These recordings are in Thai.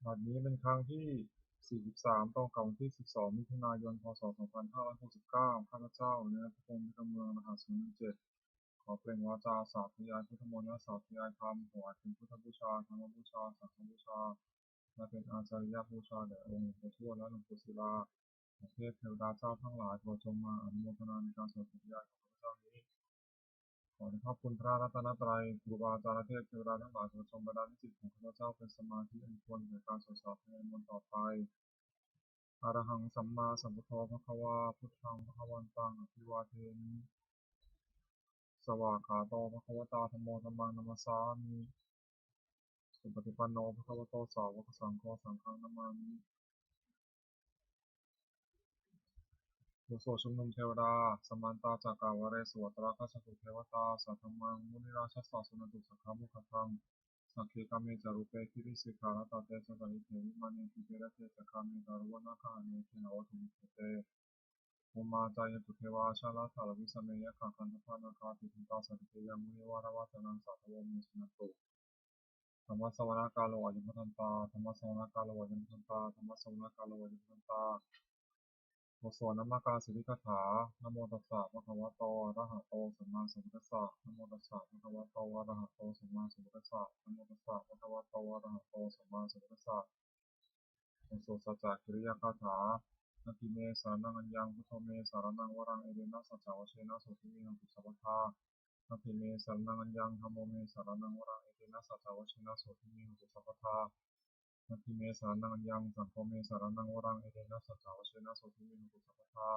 บัดนี้เป็นครั้งที่ 43ตรงกับวันที่ 12 มิถุนายน พ.ศ. 2569 ข้าพเจ้าเนื้อพระพรหมเมืองรหัส017ขอเปล่งวาจาสาธยายพุทธมนต์และสาธยายธรรมถวายเป็นพุทธบูชาธรรมบูชาสังฆบูชาและเป็นอาจาริยบูชาแด่องค์หลวงปู่ทวดและหลวงปู่ศิลาเทพเทวดาเจ้าทั้งหลายโปรดจงมาอนุโมทนาในการสวดสาธยายของข้าพเจ้านี้ขอขอบคุณพระรัตนตรัยครูบาอาจารย์เทพเทวดาทั้งหลายโปรดจงบันดาลให้จิตของข้าพเจ้าเป็นสมาธิอันควรแก่การสวดสาธยายมนต์ต่อไป อะระหังสัมมาสัมพุทโธภควาพุทธังภควันตังอภิวาเทมิสวากขาโตภควตาธัมโมธัมมังนัมสสามิสุปฏิปันโนภควโตสาวกสังโฆสังฆังนามามิบุโสชุมนุมเทวดาสมานตาจากกาวเรสวตระคัสสตุเทวตาสัทธมังมุนิราชสสะสุนตุสักขามุขทังสักเคกามิจารุเปคิริสิกขาตาเตจะกิเทวิมานิทิเตระเตจคามิตารุวนาคาเนเทนะวัตุมิเต อุมาจายตุเทวาชาลาสารวิสเมยขังคันธพานาคาติทิตาสัตเตยมุนิวารวาตนังสัตวมิสนันตุธรรมสวนากาโลอายุพันตาธรรมสวนากาโลอายุพันตาธรรมสวนากาโลอายุพันตาบทสวดนามกาสิริกถานโมตัสสะภะคะวะโตอะระหะโตสัมมาสัมพุทธัสสะนโมตัสสะภะคะวะโตอะระหะโตสัมมาสัมพุทธัสสะนโมตัสสะภะคะวะโตอะระหะโตสัมมาสัมพุทธัสสะ โอโสสัจจกิริยาคาถานาทิเมสารนังอัญญังพุทโธเมสารนังวรังเอเดนะสัจจาวเชนะโสทิเมหังตุสัพพทานาทิเมสารนังอัญญังธัมโมเมสารนังวรังเอเดนะสัจจาวเชนะโสทิเมหังตุสัพพทานาทิเมสารนังอัญญังสังโฆเมสารนังวรังเอเดนะสัจจาวเชนะโสทิเมหังตุสัพพทา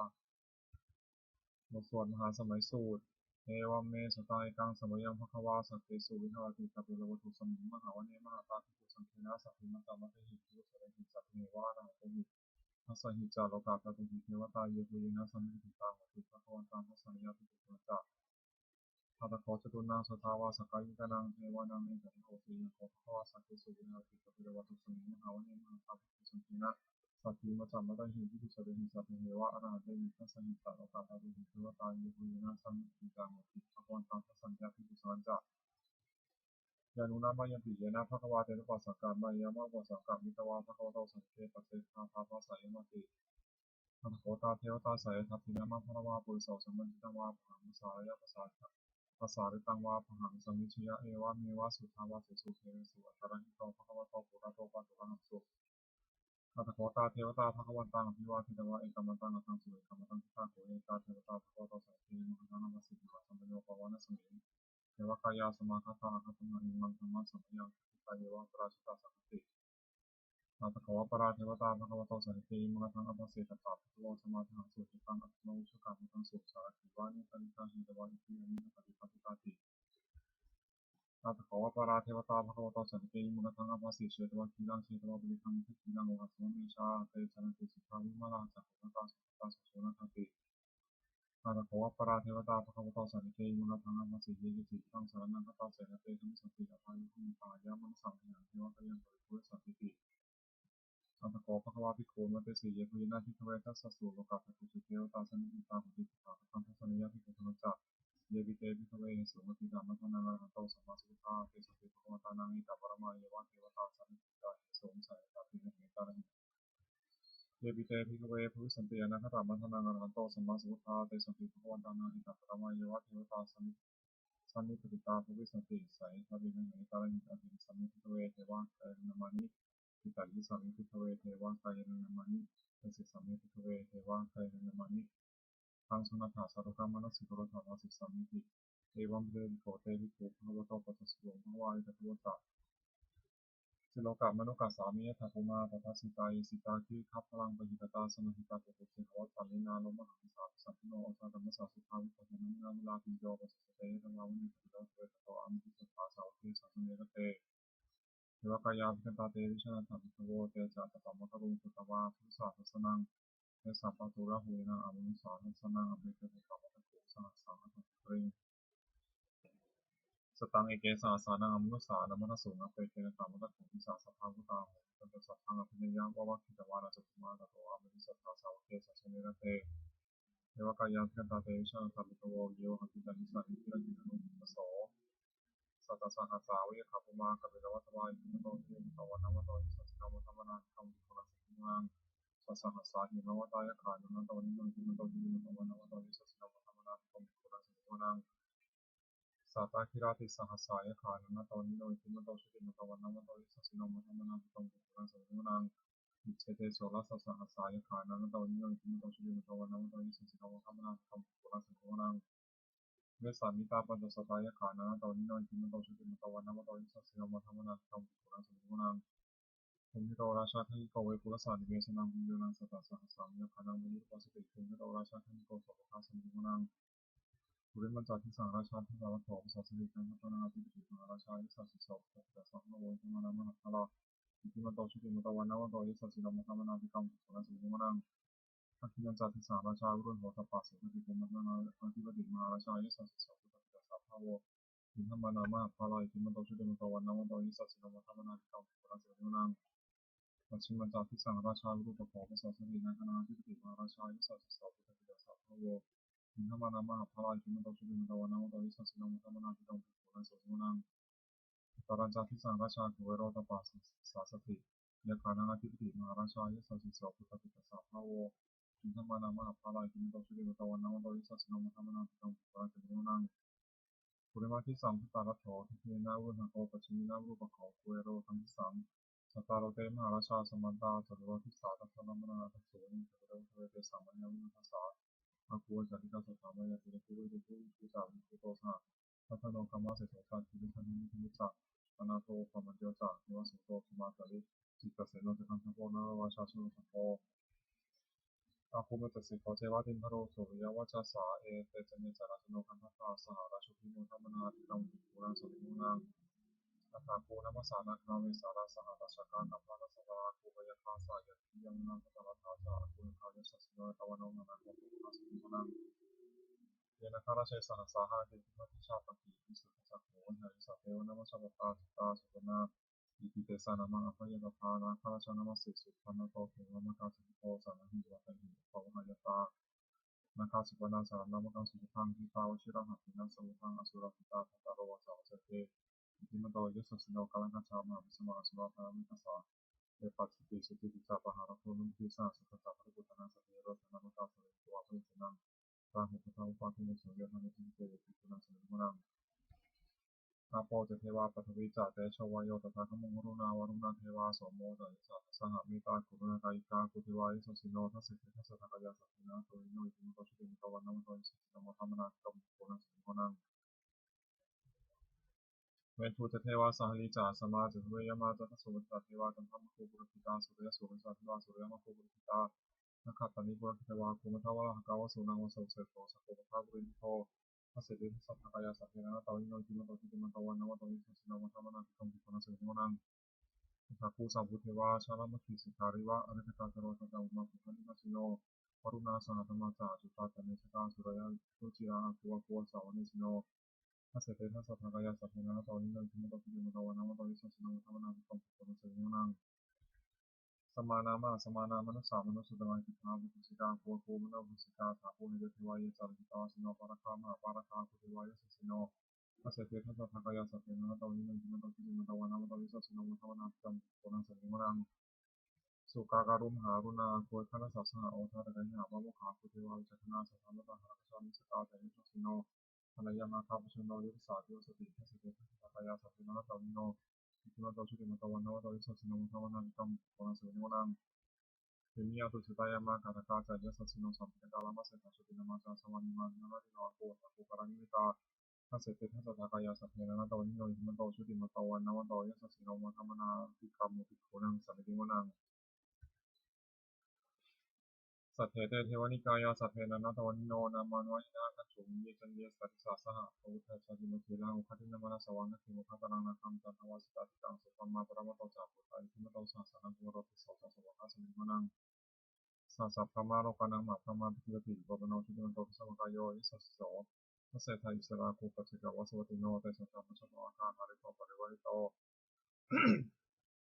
บทสวดมหาสมัยสูตรเอวัมเมสตายกังสมัยยังภควาสัพเพสุวิหารติตาปิโลวัตุสมิงมหาวเนมหาตาภิกขุสังฆนาสัพพิมัตตมัตถิภิกขุสเรหิสัพเพวาระหะโตหิ ทัสสะหิจาโลกาตตุหิเทวตาเยปุยินาสัมมิติตาหุติภะคะวันตังทัสสะยะปิตุจักทัตถะโคจตุนังสทาวาสกายิกานังเทวานังเอกะโหติยังโคภควาสักขิสุวิหารติกะปิโลวัตุสมิงมหาวเนมหาตาภิกขุสังฆนะสัพพิมัจจามัตถิภิกขุสเรหิสัพเพเหวะอรหันเตหิทัสสะหิจาโลกาตตุหิเทวตาเยปุยินาสัมมิติตาหุติภะคะวันตังทัสสะยะปิตุสัจจะ ยานุนามายังปิเยนะภะคะวาเตนะปัสสะกามายามะปัสสะกามิตวาภะคะวะโตสัพเพปัสเสทาภาภาสายมติทัตโขตาเทวตาสายทัพพินามะภะวาปุริโสสัมมันติตังวาภหังสารยะภาษาริตังวาภหังสัมมิชยะเอวะเมวะสุทาวาเสสุเทวสุอัตตะระหิโตภะคะวะโตปุระโตปัจจุระหังสุทัตโขตาเทวตาภะคะวันตังอภิวาทิตวะเอกมัตตังอะทังสุเอกมัตตังทิฏฐาโขเอกาเทวตาภะคะวะโตสัพเพมหานามาสิกขาสัมปัญโยปวานะสมิง เทวกายาสมาคาตาคัตมาอิมังธรรมะสัมปยังทิตาเยวะปราชิตาสังคตินาตะขวปราเทวตาภะคะวะโตสันติมังคังอภัสเสตตาภะคะวะสมาธิหังสุขิตังอัตโนอุชกาภะทังสุสารถิวานิตันิตังหิตวานิพิยานิปฏิปฏิปาตินาตะขวปราเทวตาภะคะวะโตสันติมังคังอภัสเสเชตวะคีรังเชตวะบริคังทิคีรังโอหัสวะเมชาเตชะนันติสุขาวิมาลาจักขุตาสุขตาสุโสนันติ อาตโขปราเทวตาภะคะวะโตสันติมุขทังอัมมัสสิเยจิตังสารนังคตาเสนเตชะมิสัพพิยาภายุหิปายามะสังขยังเทวะกยังปริภุสัพพิติอาตโขภะคะวะภิกขุมัตเตสีเยปุยนาทิภเวทัสสะสุโลกาภตุสุเทวตาสันติตาหุติภาคตังทัสสะนิยภิกขุธรรมจักเยบิเตภิกขเวสุมติกามัทนานังโตสัมมาสัมพุทธาเตสัพพิภะคะวะตานังอิตาปรมาเยวะเทวตาสันติตาเหสงสัยตาภิเนตานัง เยปิเตภิกขเวภวิสันติอนาคตามัทนังอรหันโตสัมมาสัมพุทธาเตสัมภิภะวันตานังอิทัปปะมะเยวะเทวตาสันนิปติตาภวิสันติใสทัพพิมหิตาลหิตาภิสัมมิภิกขเวเทวะกายนามานิทิตายิสัมมิภิกขเวเทวะกายนามานิเตสิสัมมิภิกขเวเทวะกายนามานิทังสุนัตถาสารุกามนัสสิกรุธานาสิสัมมิติเอวัมเดวิโกเตวิโกภะคะวะโตปัสสะสุโขภะวะอิทัพพะวะตะ สิโลกะมนุกัสสามิยะถาภูมาปทัสสิตายิสิตาคิคัพพลังปหิตตาสมหิตาปุถุสิหวัตตาลินาโลมหังสาสัพพโนอัสสะธัมมสสะสุขาวิปัสสนานามุลาปิโยปัสสะเตธัมมาวุนิปิโยเตตโตอามิติสัทธาสาวกเทสัสเนรเตเทวกายาภิกันตาเตวิชนะตัมภโวเตจัตตะมะกะรุงสุตวาทุสาทัสนังเทสัพพะตุระหุยนังอามุสาทัสนังอเบเกตุตมะตะโกสังสังอัตถิเร สตังเอเกสาสานังอมนุสานมัสสุนัเปเกนะตามุตตะขุมิสาสัพพังพุตาหุตันตสัพพังอภิญญาวะวัคคิตวานาสุขุมาตโตอามิสัทธาสาวกเกสัสเนระเตเทวกายาภิกันตาเตวิชาตัมมิตโวเยวหังคิตันิสันนิพิรกินานุปัสโสสั สัตตสหัสสาวิยคาปุมากัปปิลวัตวายหิมโตทิมตวันนวโตยิสัสสิโนมัทมนาธิกรรมกุลสิกมังสัสสหัสสาหิมวตายขานุนตวันนิโนหิมโตทิมตวันนวโตยิสัสสิโนมัทมนาธิกรรมกุลสิกมังสัตตคิราติสหัสสายขานุนตวันนิโนหิมโตชุติมตวันนวโตยิสัสสิโนมัทมนาธิกรรมกุลสิกมังอิเชเตโสรัสสหัสสายขานุนตวันนิโนหิมโตชุติมตวันนวโตยิสัสสิโนมัทมนาธิกรรมกุลสิกมังเวสามิตาปัญจสตายขานาตวันนิโนหิมโตชุติมตวันนวโตยิสัสสิโนมัทมนาธิกรรมกุลสิกมังภูมิโตราชาทิโกเวปุรสานิเวสนังวิญโยนังสัตตสหัสสามิยขานังมุนิปัสสติภูมิโตราชาทิโกสัพพะสัมมิมังภูริมันจัติสังราชาทิสารโถปัสสติกังพัฒนาติปิมหาราชายิสัสสิโสปัสสะสังโฆธรรมนามหัตถะลาอิติมันโตชุติมตวันนวโตยิสัสสิโนมัทมนาธิกรรมกุลสิกมังทักขิยัญจัติสังราชาวิรุณโหตปัสสุติภูมิมัทนาธิปติมหาราชายิสัสสิโสปัสสะสัพพะโวอินทมานามหัตถะลาอิติมันโตชุติมตวันนวโตยิสัสสิโนมัทมนาธิกรรมกุลสิกมังปัจฉิมจักรที่สังราชาลูกประกอบภาษาสนินาคณาที่ปฏิมาราชายิสัสสะพุทธปิฎกสัพพะโวอินทมานามหาภลายคิมโตชุติมตวันนาวโตยิสัสสิโนมัทมนาธิกรรมปุณณสุนุนังตรัญจักรที่สังราชาคุเวโรตปัสสะสติยาคานาที่ปฏิมาราชายิสัสสะพุทธปิฎกสัพพะโวอินทมานามหาภลายคิมโตชุติมตวันนาวโตยิสัสสิโนมัทมนาธิกรรมปุณณสุนุนังปุริมาที่สามพุทธารัตโถทิเทนาวุหังโอปัจฉิมินารูปะเขาคุเวโรทั้งที่สามสัตตาโลเตมหาราชาสมันตาจตุโรทิสาตัสสะนัมมนาทัสสุนิจตุโรเทเวเตสามัญญาวินัสสะอาคูจัติกาสัทธามายาติเตคุเวเตคุวิจาวิคุโตสะทัตโนกัมมาเสโสสัตติวิสันนิมิจักปนาโตปมัจโยจักเนวสุโตสมาตริจิตตเสโนจักันทัพโพนาวาชาสุโนสัพโพอาคูมัจสิโกเจวะติมพโรสุริยวาชาสาเอเตจเนจาราชโนคันทัสสะสหราชุพิโมทัมมนาติกังปุรังสุริมุนังอาคาคูนัมสานาคาเวสาราสหราชการนัมพานาสวาคูปยคาสายติยังนังพัตตาทาสาคูคาเยสัสโนตวันโนนานาโคปุนาสุริมุนังเยนะคาราเชสหัสสาหาติทิทิชาปกิวิสุทธัสสะโหวันหาริสัพเพวนัมชาปตาจิตาสุปนาอิติเตสานามังอภัยตถานาคาราชานามัสสิสุพันโตเทวนาคาสิโตสานาหิวัตหิภวหายตานาคาสุปนาสารนามกังสุทังทิตาวชิระหัตถินังสมุทังอสุรพิตาทัตตารวสาวเสเตอิติมโตยสัสสิโนกัลังกัจฉามาวิสมาสุราภามิตัสสะเอปัสสติสุติปิจาปหารโทนุทิสาสุขตาภริปุตนาสเทโรธนามตาสเวตัวพระสินังตาหุปทาอุปาทิเนสุยะธานิทิเตปิปุนังสมิมุนังอาโปเจเทวาปัทวิจาเตชวายโยตถาคมงรุณาวรุณาเทวาสมโมจยิสัสสหมิตากุณากายิกากุเทวายสัสสิโนทัสสิทัสสะทากายาสัพพินาโตอิโนอิติมุตชุติมุตวันนามโตอิสัสสิโนมัทธรรมนาคัมปุนังสมิมุนังเวนทูเทวาสหลิจาสมาจเวยมาจัตสุวัตเทวาจันทมคูปุริตาสุริยสุริสัทวาสุริยมคูปุริตานักขัตตานิปุริเทวาภูมิทวะหกาวสุนังวสุเสโตสัพพะทาบุริโตทัสสิทิทัสสะทากายาสัพพินาโตอิโนอิติมุตชุติมุตวันนามโตอิสัสสิโนมัทธรรมนาคัมปุนังสมิมุนังทักคูสัพพุเทวาชาลมัคคิสิการิวะอริยตาจโรตตาอุมาภุคันิมัสสิโนวรุณาสหธรรมจาจุตาจันเนชตาสุรยาตุจิราภุวะภุวะสาวเนสิโนทัสเสเตทัสสะทากายาสัพพินาโตอิโนอิติมุตชุติมุตวันนามโตอิสัสสิโนมัทธรรมนาคัมปุนังสมิมุนังสมานามาสมานามัสสามนุสุตมังกิทาวุตุสิกาภุวะภุมโนภุสิกาถาภูเนเทวายจาริตาสิโนปาราคามหาปาราคาภุเทวายสัสสิโนทัสเสเตทัสสะทากายาสัพพินาโตอิโนอิติมุตชุติมุตวันนามโตอิสัสสิโนมัทธรรมนาคัมปุนังสมิมุนังสุกาการุมหารุณาโกยคณะสัสสะโอทาตะกันหาบาวกขาภุเทวาวิจักนาสัทธามตาหาราชามิสตาเตมิทัสสิโนภรยานาคาปชโนยุทธศาสตร์ยุสติทัสเสเตทัสสะทากายาสัพพินาโตอิโนอิติมุตชุติมุตวันนามโตอิสัสสิโนมัทธรรมนาคัมปุนังสมิมุนังเทมิยาตุสุตายามาคาตกาจายสัสสิโนสัมภิกาลามาเสถาสุตินามาจาสวานิมานาราริโนอาโกตะโกการานิมิตาทัสเสเตทัสสะทากายาสัพพินาโตอิโนอิติมุตชุติมุตวันนามโตอิสัสสิโนมัทธรรมนาคัมปุนังสมิมุนังสัทเถเตเทวนิกายาสัทเทนะนาตวันนิโนนามานวายนาคัจฉุมิเยจันเยสัตติสาสหะโอทาชาติมุขีลังอุคตินามานาสวังนักขิมุขตานังนาคัมจันทวาสิตาติตังสุปัมมาปรมัตโตจาปุตตาอิทิมโตสาสนังกุโรติโสจัสวะคาสมิมนังสัสสะพมาโลกานังมาพมาปิกิติปปโนชิติมันโตพิสมังกายโยอิสัสโสทัสเสทาอิสราภูปัจเจกวาสวัติโนเตสัจจมัชฌะอาคาหาริโตปริวาริโต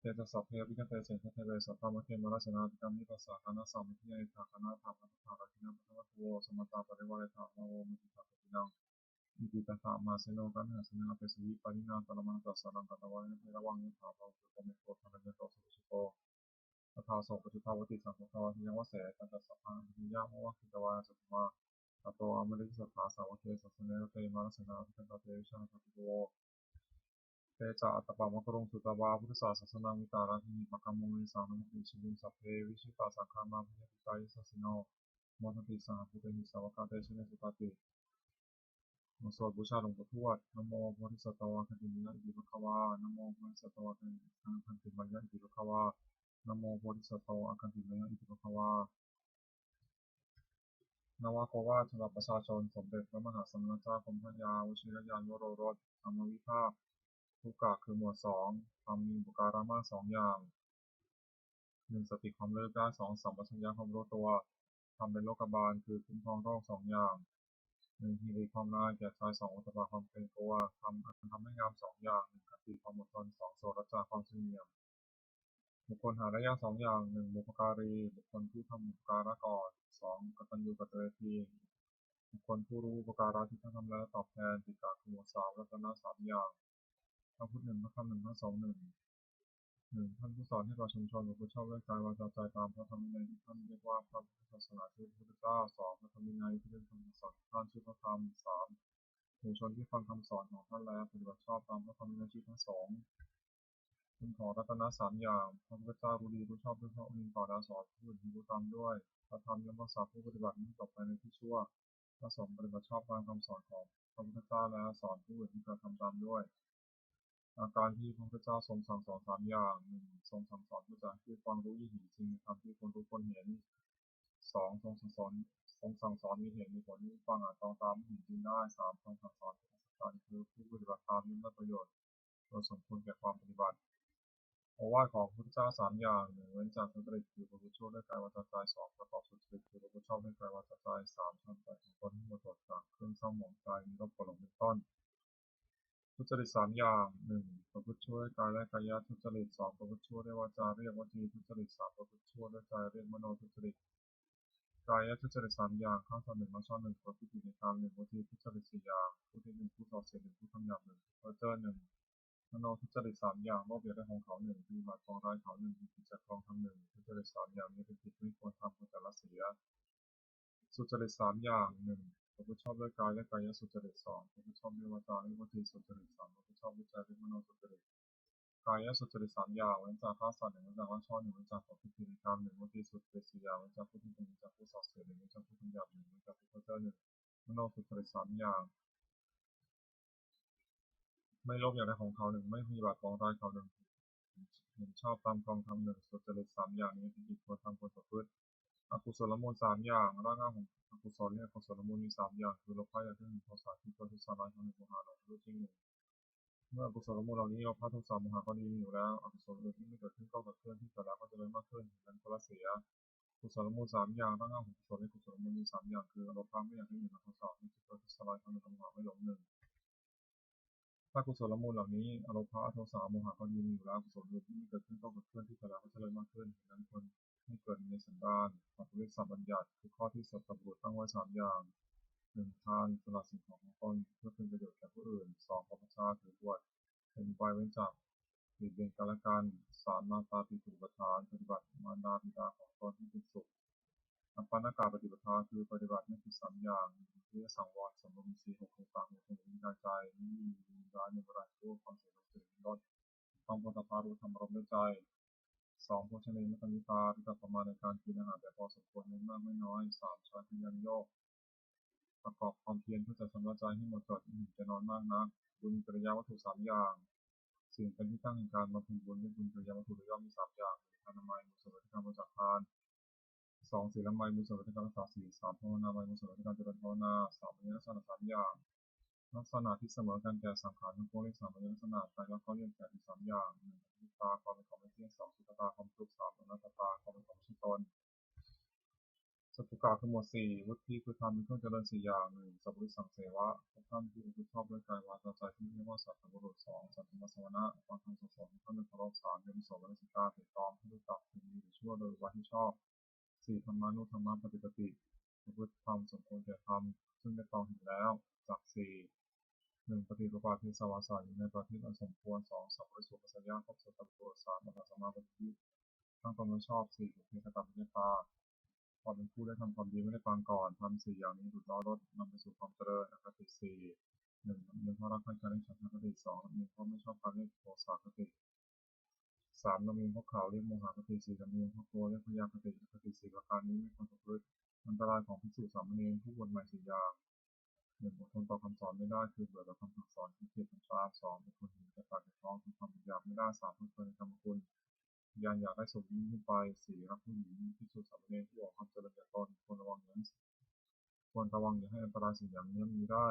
เตจะสัพเพวิกเตเสนเทเวสัพพมะเขมราชนาติกามิปัสสะคณะสามิทิยาอิทาคณะธรรมะทุกขาคินังพัทวะโวสมตาปริวาริตาโมมิติตาปินัง อิติตัสสะมาเสโนกันหาสเนลเปสิปานินาตระมังตัสสะนังกัตตวะเนระวังนิถาภาวุโตเมโตทะเลโตสุสุโตตถาโสปฏิภาวติสังฆทวะทิยังวะเสตัสสะพังทิยามะวะคิตวาสุตมาตโตอมฤตสัทธาสาวะเทสัสเนรเตมาสนาภิกขเตวิชาสัพโวเตจาอัตตปะมะกรงสุตวาพุทธศาสนามิตาราทินิปะกัมมุนิสานุมิชิลิมสัพเพวิชิตาสังฆามาภิยติกายสัสสิโนโมทติสังฆปุเตหิสาวกาเตชเนสุตติมาสวดบูชาหลวงปู่ทวดนะโมโพธิสัตวะคันติมยะอิติภควานะโมโพธิสัตวะคันติมยะอิติภควานะโมโพธิสัตวะคันติมยะอิติภควานวโกวาทสำหรับประชาชนสมเด็จพระมหาสมณเจ้ากรมพระยาวชิรยานวโรรสธรรมวิภาคทุกกะคือหมวดสองทำมีบุการามากสองอย่างหนึ่งสติความเลิกได้สองสัมปชัญญะความรู้ตัวทำเป็นโรคบาลคือคุ้มครองโรคสองอย่างหนึ่งฮีริความนายแก่ชายสองอุตบะความเป็นตัวทำให้งามสองอย่างหนึ่งคติความอดทนสองโสรจาความเฉลียวบุคคลหาได้ยากสองอย่างหนึ่งบุพการีบุคคลที่ทำบุพการะก่อนสองกตัญญูกตเวทีบุคคลผู้รู้บุพการะที่ท่านทำแล้วตอบแทนติกาคือหมวดสามรัตนะสามอย่างพระพุทธหนึ่งพระธรรมหนึ่งพระสงฆ์หนึ่งท่านผู้สอนให้ประชาชนประพฤติชอบด้วยกายวาจาใจตามพระธรรมวินัยที่ท่านเรียกว่าพระพุทธศาสนาคือพระพุทธเจ้าสองพระธรรมวินัยที่เป็นคำสอนท่านชื่อพระธรรมสามหมู่ชนที่ฟังคำสอนของท่านแล้วปฏิบัติชอบตามพระธรรมวินัยชื่อพระสงฆ์คุณขอรัตนะสามอย่างพระพุทธเจ้ารู้ดีรู้ชอบด้วยพระองค์ต่อแล้วสอนผู้อื่นให้รู้ตามด้วยพระธรรมย่อมรักษาผู้ปฏิบัติไม่ตกไปในที่ชั่วพระสงฆ์ปฏิบัติชอบตามคำสอนของพระพุทธเจ้าแล้วสอนผู้อื่นให้กระทำตามด้วยอาการที่พระพุทธเจ้าทรงสั่งสอนสามอย่างหนึ่งทรงสั่งสอนเพื่อจะให้ความรู้ยิ่งเห็นจริงในธรรมที่คนทุกคนเห็นสองทรงสั่งสอนมีเหตุมีผลที่ฟังอาจต้องตามเห็นจริงได้สามทรงสั่งสอนเป็นการคือผู้ปฏิบัติตามย่อมได้ประโยชน์โดยสมควรแก่ความปฏิบัติโอวาทของพระพุทธเจ้าสามอย่างหนึ่งเว้นจากทุจริตคือประพฤติชั่วด้วยกายวาจาใจสองประกอบสุจริตคือประพฤติชอบด้วยกายวาจาใจสามทำใจของตนให้หมดจดจากเครื่องเศร้าหมองใจมีโรคประหลงเป็นต้นทุจริตสามอย่างหนึ่งประพฤติชั่วด้วยกายและกายทุจริตสองประพฤติชั่วด้วยวาจาเรียกวจีทุจริตสามประพฤติชั่วด้วยใจเรียกมโนทุจริตกายทุจริตสามอย่างข้าวสารหนึ่งมาช่อหนึ่งประพฤติผิดในกามหนึ่งวจีทุจริตสี่อย่างผู้ที่หนึ่งผู้ส่อเสียดหนึ่งผู้ทำหยาบหนึ่งเพ้อเจ้อหนึ่งมโนทุจริตสามอย่างโลภอยากได้ของเขาหนึ่งมีบาปปองร้ายเขาหนึ่งมีจิตจักรองทำหนึ่งทุจริตสามอย่างนี้เป็นผิดไม่ควรทำควรจะละเสียสุจริตสามอย่างหนึ่งประพฤติชอบด้วยกายและกายสุจริตสองประพฤติชอบด้วยวาจาและวจีสุจริตสามประพฤติชอบด้วยใจและมโนสุจริตกายสุจริตสามอย่างเว้นจากฆ่าสัตว์หนึ่งเว้นจากว่าช่อหนึ่งเว้นจากประพฤติผิดในกามหนึ่งวจีสุจริตสี่อย่างเว้นจากผู้ที่เป็นเว้นจากผู้ส่อเสียดหนึ่งเว้นจากผู้ทำหยาบหนึ่งเว้นจากผู้เพ้อเจ้อหนึ่งมโนสุจริตสามอย่างไม่โลภอยากได้ของเขาหนึ่งไม่มีบาปปองร้ายเขาหนึ่งเห็นชอบตามกองทำหนึ่งสุจริตสามอย่างนี้เป็นกิจควรทำควรประพฤติอกุศลมูลสามอย่างรากเหง้าของอกุศลเนี่ยอกุศลมูลมีสามอย่างคือโลภะอยากได้หนึ่งโทสะที่ตัวทุสาร้ายของหนึ่งโมหะหลงรู้จริงหนึ่งเมื่ออกุศลมูลเหล่านี้โลภะโทสะโมหะก็ดีอยู่แล้วอกุศลอื่นที่ไม่เกิดขึ้นก็เกิดขึ้นที่เกิดแล้วก็จะเริ่มมากขึ้นนั้นก็ละเสียกุศลมูลสามอย่างรากเหง้าของกุศลและกุศลมูลมีสามอย่างคือโลภะไม่อยากได้หนึ่งโทสะที่ตัวทุสาร้ายของหนึ่งโมหะไม่หลงหนึ่ง ถ้ากุศลมูลเหล่านี้อโลภะโทสะโมหะก็ดีมีอยู่แล้วกุศลอื่นที่ไม่เกิดขึ้นก็เกิดขึ้นที่เกิดแล้วก็เจริญมากขึ้นดังนั้นควรให้เกิดในสันดานปฏิเวทสัมบัญญัติคือข้อที่สัตตบุรุษตั้งไว้สามอย่างหนึ่งทานสละสิ่งของของตนเพื่อเป็นประโยชน์แก่ผู้อื่นสองปฏิชาถือบวชเป็นไปเว้นจากเบียดเบียนกันและกันสามมาตาปิตุปทานปฏิบัติมารดาบิดาของตนให้เป็นสุขอัปปนากาปฏิปทาคือปฏิบัติไม่ผิดสามอย่างเพื่อสังวรสำรวมสีหกในปากในหูในกายใจไม่มีร้ายในเวลาชั่วความเสียหายลดต้องพ้นจากรู้ทำอารมณ์ด้วยใจสองโภชเนมัตติตาที่ตัดประมาณในการกินอาหารแต่พอสมควรไม่มากไม่น้อยสามใช้พยัญโยกประกอบความเพียรเพื่อจะชำระใจให้หมดจดจะนอนมากนักบุญกิริยาวัตถุสามอย่างสิ่งเป็นที่ตั้งแห่งการบำเพ็ญบุญด้วยบุญกิริยาวัตถุโดยย่อมมีสามอย่างทานามัยมุสลิมการบริจาคทานสองศีลไมยมุสลิมการรักษาศีลสามภาวนาไมยมุสลิมการเจริญภาวนาสามมีลักษณะสามอย่างลักษณะที่เสมอกันแก่สังขารทั้งปวงเลขสามมีลักษณะใจแล้วก็เรียนแก่ที่สามอย่างหนึ่งอนิจจตาความเป็นของไม่เที่ยงสองสุขตาความทุกข์สามอนัตตาความเป็นของไม่ใช่ตนสัจจุกะคือหมวดสี่วุฒิคือธรรมเป็นเครื่องเจริญสี่อย่างหนึ่งสัพพุริสังเสวะพบท่านที่เป็นชอบด้วยกายวาจาใจที่เรียกว่าสัตบุรุษสองสัตติมัสวนะฟังคำสอนท่านเป็นเคารพสามเป็นโสมนัสิกาถูกต้องที่รู้จักถึงดีหรือชั่วโดยวัดที่ชอบสี่ธรรมานุธรรมะปฏิปติประพฤติธรรมสมควรแก่ธรรมซึ่งได้ตองเห็นแล้วจากสี่ 1. ปฏิบัติเพศสวาสารอยู่ในประเทศอันสมควร 2. สัมปริสุขสัญญาครบสมบูรณ์ 3. มหาสมาธิตั้งตนไม่ชอบ 4. บุพเพกตเมตตาความเป็นผู้ได้ทำความดีไม่ได้ปางก่อนทำ4 อย่างนี้ดุจล้อรถนำไปสู่ความเจริญอคติ 4. 1. มีเพราะรักใคร่การเล่นฉันทคติ 2. มีเพราะไม่ชอบการเล่นโทสะคติ 3. เรามีเพราะข่าวเรียกโมหคติ 4. เรามีเพราะโกเรียกพยาคติอคติ 4 ประการนี้ไม่ควรประพฤติอันตรายของภิกษุสามเณรผู้บวชใหม่4 อย่าง 1. อดทนต่อคำสอนไม่ได้คือเบื่อต่อคำสั่งสอนที่เกียจคำสาป 2. เป็นคนเห็นแก่ปากแก่ท้องทำความอยากไม่ได้ 3. เพื่อเพลินในกรรมคุณอยากได้สมยิ่งขึ้นไป 4. รักผู้หญิงภิกษุสามเณรผู้หวังความเจริญแก่ตนควรระวังอย่าให้อันตราย4 อย่างนี้มีได้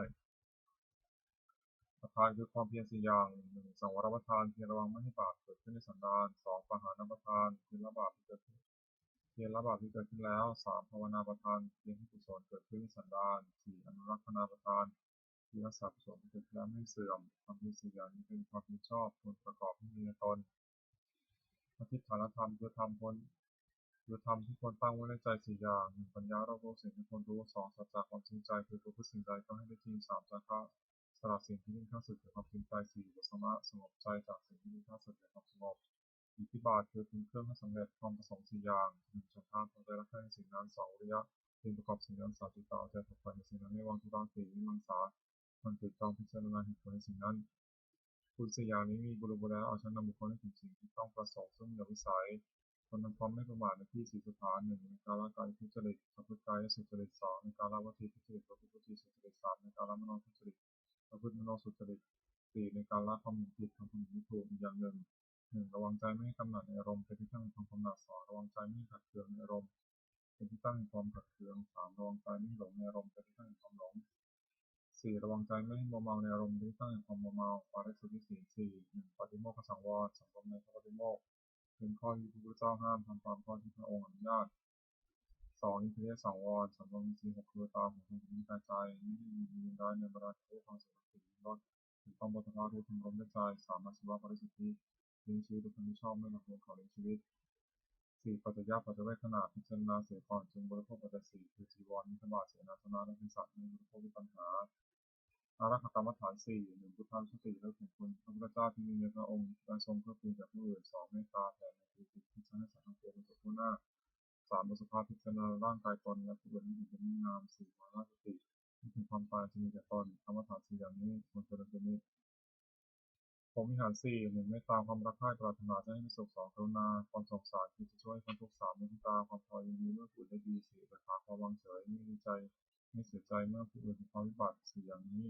ประทานคือความเพียร4 อย่าง 1. สังวรประทานเพียรระวังไม่ให้บาปเกิดขึ้นในสันดาน 2. ปหานประทานเพียรละบาปที่เกิดขึ้นแล้ว 3. ภาวนาประทานเพียรให้กุศลเกิดขึ้นในสันดาน 4. อนุรักษณาประทานที่รักษากุศลที่เกิดขึ้นแล้วไม่เสื่อมความเพียร4 อย่างนี้เป็นความเพียรชอบควรประกอบให้มีในตนอธิษฐานธรรมคือธรรมที่ควรตั้งไว้ในใจ4 อย่าง 1. ปัญญารอบรู้สิ่งที่ควรรู้ 2. สัจจะความจริงใจคือประพฤติสิ่งใดก็ให้ได้จริง 3. จาคะสละสิ่งที่ยิ่งข้าศึกคือความจริงใจ 4. อุปสมะสงบใจจากสิ่งที่ยิ่งข้าศึกคือความสงบอิทธิบาทคือคุณเครื่องให้สำเร็จความประสงค์4 อย่าง 1. ฉันทะความใจรักใคร่ในสิ่งนั้น 2. วิริยะจึงประกอบสิ่งนั้น 3. จิตตะเอาใจฝักใฝ่ในสิ่งนั้นไม่วางทุรัง 4. วิมังสามันติดจองพิจารณาเหตุผลในสิ่งนั้นคุณ4 อย่างนี้มีบริบูรณ์แล้วเอาชนะบุคคลให้ถึงสิ่งที่ต้องประสงค์ซึ่งอย่าวิสัยคนทำความไม่ประมาทในที่สีสถาน 1. ในการละกายทุจริตประพฤติกายสุจริต 2. ในการละวจีทุจริตประพฤติวจีสุจริต 3. ในการละมโนทุจริตประพฤติมโนสุจริต 4. ในการละความเห็นผิดทำความเห็นไม่ถูกอีกอย่างหนึ่ง 1. ระวังใจไม่ให้กำหนัดในอารมณ์เป็นที่ตั้งแห่งความกำหนัด 2. ระวังใจไม่ให้ขัดเคืองในอารมณ์เป็นที่ตั้งแห่งความขัดเคือง 3. ระวังใจไม่ให้หลงในอารมณ์เป็นที่ตั้งแห่งความหลง 4. ระวังใจไม่ให้มัวเมาในอารมณ์เป็นที่ตั้งแห่งความมัวเมาปาริสุทธิศีล 4. 1. ปฏิโมกขสังวรสำรวมในพระปฏิโมกข์เป็นข้อที่พระพุทธเจ้าห้ามทำตามข้อที่พระองค์อนุญาต 2. อินทรียสังวรสำรวมอินทรีย์ 6 คือตาหูจมูกลิ้นกายใจไม่ให้มีวิญญาณในบรรดาทุกข์ความสุขสิ่งลดถึงความบริสุทธิ์รู้ทำรมด้วยใจ 3. อาชีวะปริสุทธิเลี้ยงชีวิตโดยคนที่ชอบไม่หลอกลวงเขาเลี้ยงชีวิต 4. ปัจจยปัจจเวคขณะพิจารณาเสียก่อนจึงบริโภคปัจจัย 4 คือจีวรมิถบาทเสนาสนะและเป็นสัตว์ในบริโภคมีปัญหาอารักขกรรมฐาน 4. 1. พุทธานุสติและถึงคุณพระพุทธเจ้าที่มีในพระองค์ได้ทรงเพื่อคุณแก่ผู้อื่น 2. เมตตาแผ่ในคือจิตที่จะให้สังคมเป็นสุขหน้า 3. บุษภาพิจารณาร่างกายตนและผู้อื่นให้เห็นเป็นงาม 4. มรณสติที่ถึงความตายจะมีแก่ตนกรรมฐาน 4 อย่างนี้ควรเจริญเป็นนิจพรหมวิหาร 4. 1. เมตตาความรักใคร่ปรารถนาจะให้มีสุข 2. กรุณาความสงสารคือจะช่วยคนทุกข์ 3. มุทิตาความพอยินดีเมื่อผู้อื่นได้ดี 4. อุเบกขาความวางเฉยไม่ดีใจไม่เสียใจเมื่อผู้อื่นมีความวิบัติ 4 อย่างนี้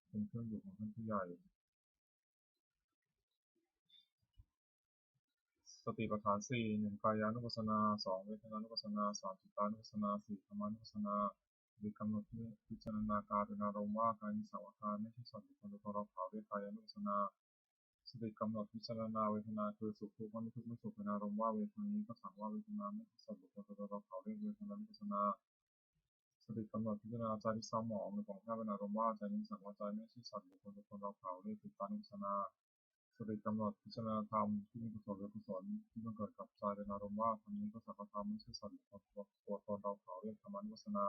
เป็นเครื่องอยู่ของท่านผู้ใหญ่สติปัฏฐาน 4. 1. กายานุปัสสนา 2. เวทนานุปัสสนา 3. จิตตานุปัสสนา 4. ธรรมานุปัสสนาโดยกำหนดพิจารณากายเป็นอารมณ์ว่ากายนี้สังขารไม่ใช่สัตว์บุคคลตัวเราเขาเรียกกายานุปัสสนาสติกำหนดพิจารณาเวทนาคือสุขทุกข์ไม่ทุกข์ไม่สุขเป็นอารมณ์ว่าเวทนานี้ก็สังว่าเวทนาไม่ใช่สัตว์บุคคลตัวเราเขาเรียกเวทนานุปัสสนาสติกำหนดพิจารณาใจที่เศร้าหมองในของข้าเป็นอารมณ์ว่าใจนี้สังว่าใจไม่ใช่สัตว์บุคคลตัวเราเขาเรียกจิตตานุปัสสนาสติกำหนดพิจารณาธรรมที่มีกุศลหรือกุศลที่มันเกิดกับใจเป็นอารมณ์ว่าธรรมนี้ก็สัจธรรมไม่ใช่สัตว์บุคคลตัวตนเราเขาเรียกธรรมานุปัสสนา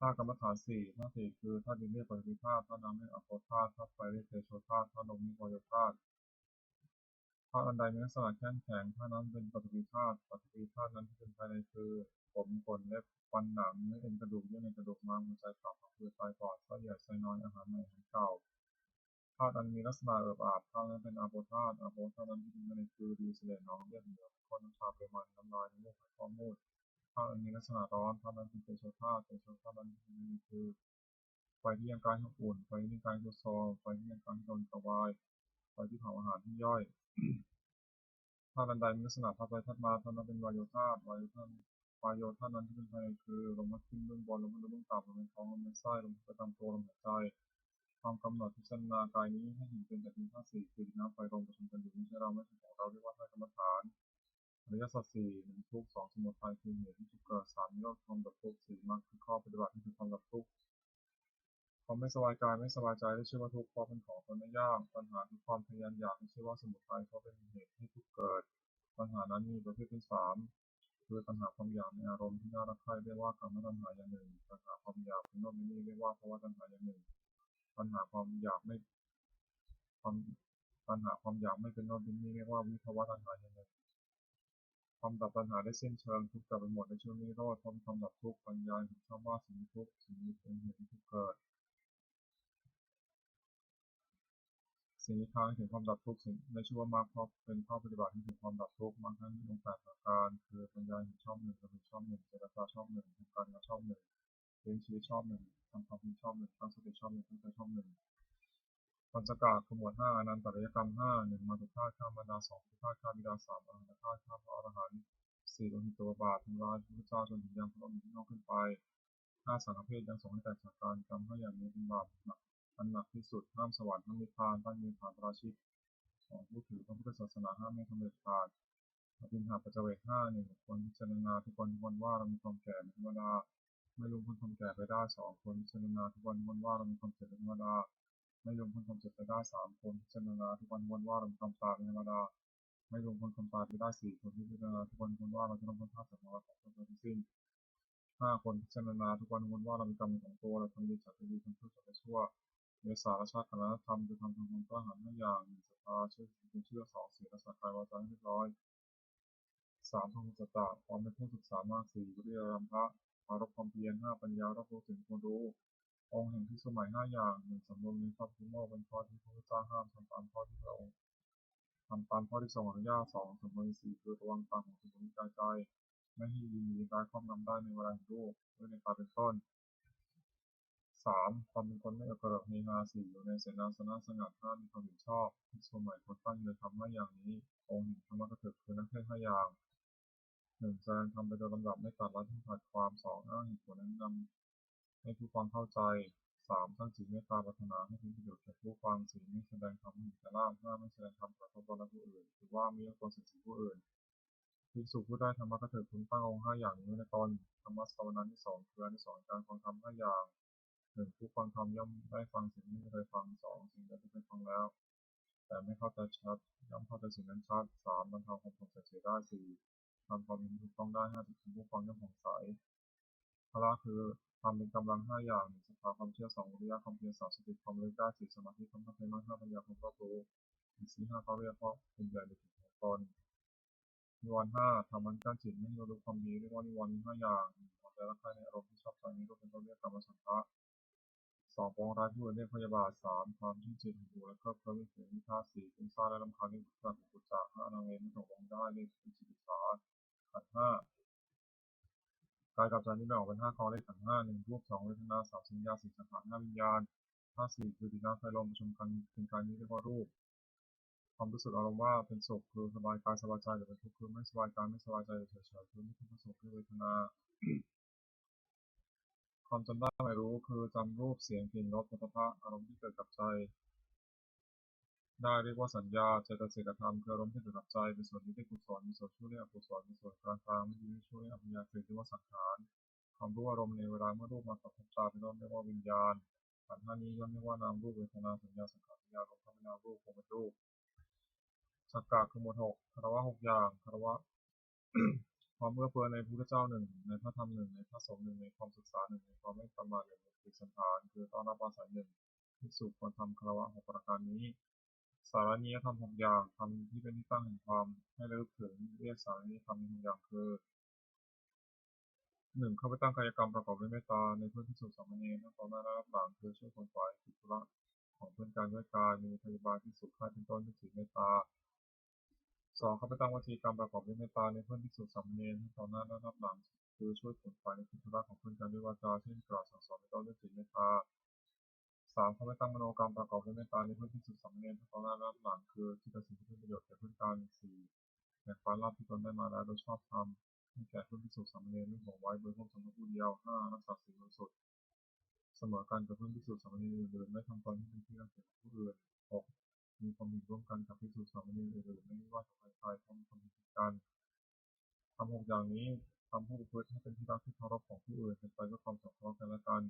ธาตุกรรมฐาน 4. ธาตุสี่คือธาตุดินเรียกปฐวีธาตุธาตุน้ำเรียกอาโปธาตุธาตุไฟเรียกเตโชธาตุธาตุลมเรียกวายุธาตุธาตุอันใดมีลักษณะแข็งแข็งธาตุนั้นเป็นปฐวีธาตุปฐวีธาตุนั้นที่เป็นภายในคือผมขนเล็บฟันหนังเนื้อเอ็นกระดูกเยื่อในกระดูกม้ามหัวใจตับพังผืดไตปอดไส้ใหญ่ไส้น้อยอาหารใหม่อาหารเก่าธาตุอันมีลักษณะเอิบอาบธาตุนั้นเป็นอาโปธาตุอาโปธาตุนั้นที่เป็นภายในคือดีเสลดน้องเลือดเหนียวข้นน้ำชาปริมาณน้ำลายน้ำมูกไขข้อมูดธาตุอันมีลักษณะร้อนธาตุนั้นเป็นเตโชธาตุเตโชธาตุนั้นที่เป็นภายในคือไฟที่ยังกายให้อุ่นไฟที่ยังกายให้โซไฟที่ยังกายให้โดนกระวายไฟที่เผาอาหารที่ย่อยธาตุอันใดมีลักษณะธาตุไปธาตุมาธาตุนั้นเป็นวายโยธาตุวายโยธาตุนั้นที่เป็นภายในคือลมพัดขึ้นเบื้องบนลมพัดลงเบื้องต่ำลมในท้องลมในไส้ลมประจำตัวลมหายใจความกำหนดพิจารณากายนี้ให้เห็นเป็นแต่เพียงธาตุสี่คือดินน้ำไฟลมประชุมกันอยู่ไม่ใช่เราไม่ใช่ของเราเรียกว่าธาตุกรรมฐานอริยสัจ 4. 1. ทุกข์ 2. สมุทัยคือเหตุที่ทุกข์เกิด 3. นิโรธความดับทุกข์ 4. มรรคคือข้อปฏิบัติที่คือความดับทุกข์ความไม่สบายกายไม่สบายใจได้ชื่อว่าทุกข์เพราะเป็นของตนไม่ยากปัญหาคือความทะยานอยากได้ชื่อว่าสมุทัยเพราะเป็นเหตุให้ทุกข์เกิดปัญหานั้นมีประเภทเป็น3คือปัญหาความอยากในอารมณ์ที่น่ารักใคร่เรียกว่ากามตัณหาอย่างหนึ่งปัญหาความอยากในโน่นนี่เรียกว่าภวตัณหาอย่างหนึ่ง ปัญหาความอยากไม่ความปัญหาความอยากไม่เป็นโน่นเป็นนี่เรียกว่าวิภวตัณหาอย่างหนึ่งความดับปัญหาได้สิ้นเชิงทุกข์ดับไปหมดในช่วงนิโรธความดับทุกข์ปัญญาเห็นชอบว่าสิ่งนี้ทุกข์สิ่งนี้เป็นเหตุให้ทุกข์เกิดสิ่งนี้ทางให้ถึงความดับทุกข์สิ่งในชื่อว่ามรรคเพราะเป็นข้อปฏิบัติให้ถึงความดับทุกข์มรรคนั้นมีองค์แปดประการคือปัญญาเห็นชอบหนึ่งสติชอบหนึ่งเจตนาชอบหนึ่งทำการงานชอบหนึ่งเลี้ยงชีวิตชอบหนึ่งทำความเพียรชอบหนึ่งตั้งสติชอบหนึ่งตั้งใจชอบหนึ่งปัญจกาขมวดห้าอนันตริยกรรมห้าหนึ่งมาตุฆาตฆ่ามารดาสองพิฆาตฆ่าบิดาสามอรหันตฆาตฆ่าพระอรหันต์สี่โลหิตตัวบาททำร้ายพระพุทธเจ้าจนถึงยังพระองค์ที่นอกขึ้นไปห้าสังฆเพศยังส่งให้แตกจากการกรรมห้าอย่างนี้เป็นบาปหนักอันหนักที่สุดห้ามสวรรค์ห้ามนิพพานตั้งมีฐานประชิตของผู้ถือพระพุทธศาสนาห้ามไม่ทำเด็ดขาดอภินหาปัจเจเวกห้าหนึ่งคนพิจารณาทุกวันว่าเรามีความแก่เป็นธรรมดาไม่รู้พ้นความแก่ไปได้สองคนพิจารณาทุกวันว่าเรามีความเจ็บเป็นธรรมดาไม่รวมพ้นความเจ็บไปได้สามคนพิจารณาทุกวันว่าเรามีความตายเป็นธรรมดาไม่รวมพ้นความตายไปได้สี่คนพิจารณาทุกวันว่าเราจะต้องพ้นธาตุสังขารของตนทั้งสิ้นห้าคนพิจารณาทุกวันว่าเรามีกรรมของตัวเราทำดีจากดีทำชั่วจากชั่วเนสาชาติคณะธรรมจะทำความกล้าหาญห้าอย่างศรัทธาเชื่อสองศีลสักกายวาจาเรียบร้อยสามพหุสัตตะความเป็นผู้ศึกษามากสี่วิริยรัมภะปารบความเพียรห้าปัญญารอบรู้ถึงควรรู้องค์แห่งที่สมัยห้าอย่างหนึ่งสำรวมในทรัพย์ที่โง่เป็นข้อที่พระพุทธเจ้าห้ามทำตามข้อที่พระองค์ทำตามข้อที่ทรงอนุญาตสองสำรวมในสี่คือระวังตาของสมุนกายใจไม่ให้ยินดีร้ายครอบงำได้ในเวลาเห็นรูปด้วยในตาเป็นต้นสามความเป็นคนไม่กระเริกเฮฮาสี่อยู่ในเสนาสนะสงัดห้ามีความเห็นชอบที่สมัยคนตั้งเลยทำห้าอย่างนี้องค์แห่งธรรมกถึกคือนักเทศห้าอย่างหนึ่งแสดงธรรมไปโดยลำดับไม่ตัดละที่ขาดความสองอ้างเหตุผลแนะนำให้ผู้ฟังเข้าใจสามตั้งจิตเมตตาปรารถนาให้เป็นประโยชน์แก่ผู้ฟังสี่ไม่แสดงธรรมให้เห็นแก่ลาภห้าไม่แสดงธรรมกระทบตนและผู้อื่นหรือว่ามีตนเสียดสีผู้อื่นภิกษุผู้ได้ธรรมะกถึกพึงตั้งองค์ห้าอย่างนี้ไว้ในตนธรรมะสวนาที่สองคืออานิสงส์การฟังธรรมห้าอย่างหนึ่งผู้ฟังธรรมย่อมได้ฟังสิ่งที่ไม่เคยฟังสองสิ่งใดที่เคยฟังแล้วแต่ไม่เข้าใจชัดย่อมเข้าใจสิ่งนั้นชัดสามบรรเทาความสงสัยเสียได้สี่ทำความเห็นถูกต้องได้ห้าจิตผู้ฟังย่อมผ่องใสพละคือทำเป็นกำลังห้าอย่างหนึ่งศรัทธาความเชื่อสองวิริยะความเพียรสามสติความรู้ได้สี่สมาธิความตั้งใจมั่นห้าปัญญาความรอบรู้สี่ห้าเขาเรียกว่าเป็นใหญ่ในจิตของตนนิวรณ์ห้าทำมันกั้นจิตไม่ให้รู้ความดีเรียกว่านิวรณ์ห้าอย่างความใจรักใคร่ในอารมณ์ที่ชอบใจนี้ก็เป็นต้นเรียกกรรมฉันทะสองปองร้ายผู้อื่นเรียกพยาบาทสามความที่จิตหูและเคลิบเคลิ้มในเสียงนิทานสี่ฟุ้งซ่านและรำคาญในบุตรของบุตรจากห้าอนาเวไม่ตกลงได้เรียกเป็นจิตสาขันธ์ห้ากายกับใจนี้แบ่งออกเป็นห้ากองเลขขันธ์ห้าหนึ่งรูปสองเวทนาสามสัญญาสี่สังขารห้าวิญญาณห้าสี่คือดินน้ำไฟลมประชุมกันเป็นกายนี้เรียกว่ารูปความรู้สึกอารมณ์ว่าเป็นสุขคือสบายกายสบายใจหรือเป็นทุกข์คือไม่สบายกายไม่สบายใจเฉยๆคือไม่ทุกข์ไม่สุขคือเวทนาความจำได้ไม่รู้คือจำรูปเสียงกลิ่นรสผลิภัณฑ์อารมณ์ที่เกิดกับใจได้เรียกว่าสัญญาเจตสิกธรรมคืออารมณ์ที่เกิดกับใจเป็นส่วนที่เป็นกุศลมีส่วนชั่วเรียกอกุศลมีส่วนกลางๆไม่ดีไม่ชั่วเรียกอภิญญาคือเรียกว่าสังขารความรู้อารมณ์ในเวลาเมื่อรูปมากระทบตาเป็นต้นเรียกว่าวิญญาณขันธ์ห้านี้ย่อมเรียกว่านามรูปเวทนาสัญญาสังขารวิญญาณรวมเข้าเป็นนามรูปโคเป็นรูปสักกะคือหมวดหกคารวะหกอย่างคารวะ ความเอื้อเฟื้อในพระพุทธเจ้าหนึ่งในพระธรรมหนึ่งในพระสงฆ์หนึ่งในความศึกษาหนึ่งในความไม่ประมาทหนึ่งในปฏิสันฐานคือต้อนรับอาศัยหนึ่งภิกษุควรทำคารวะหกประการนี้สารณียธรรมหกอย่างทำที่เป็นที่ตั้งแห่งความให้ระลึกถึงเรียกสารณียธรรมหกอย่างคือหนึ่งเข้าไปตั้งกายกรรมประกอบด้วยเมตตาในเพื่อนภิกษุสามเณรทั้งต่อหน้าและรับหลังคือช่วยคนฝ่ายกิจธุระของเพื่อนการด้วยกายมีพยาบาลที่สุขค่าเป็นต้นด้วยจิตเมตตาสองเข้าไปตั้งวจีกรรมประกอบด้วยเมตตาในเพื่อนภิกษุสามเณรทั้งต่อหน้าและรับหลังคือช่วยขนฝ่ายในกิจธุระของเพื่อนการด้วยวาจาเช่นกล่าวสั่งสอนเป็นต้นด้วยจิตเมตตาสามเข้าไปตั้งมโนกรรมประกอบด้วยเมตตาในเพื่อนภิกษุสามเณรทั้งต่อหน้าและรับหลังคือที่จะสิ่งที่เป็นประโยชน์แก่เพื่อนการสี่แบ่งปันลาภที่ตนได้มาแล้วโดยชอบธรรมให้แก่เพื่อนภิกษุสามเณรไม่หวงไว้โดยพวกสมมติผู้เดียวห้ารักษาศีลบริสุทธิ์เสมอกันกับเพื่อนภิกษุสามเณรอื่นๆไม่ทำตนให้เป็นที่รังเกียจของผู้อื่นหกมีความเห็นร่วมกันกับภิกษุสามเณรอื่นๆไม่ว่าจะใครๆทำความผิดกันทำหกอย่างนี้ทำผู้ประพฤติให้เป็นที่รักที่เคารพของผู้อื่นเป็นไปเพื่อความสงเคราะห์กันและกัน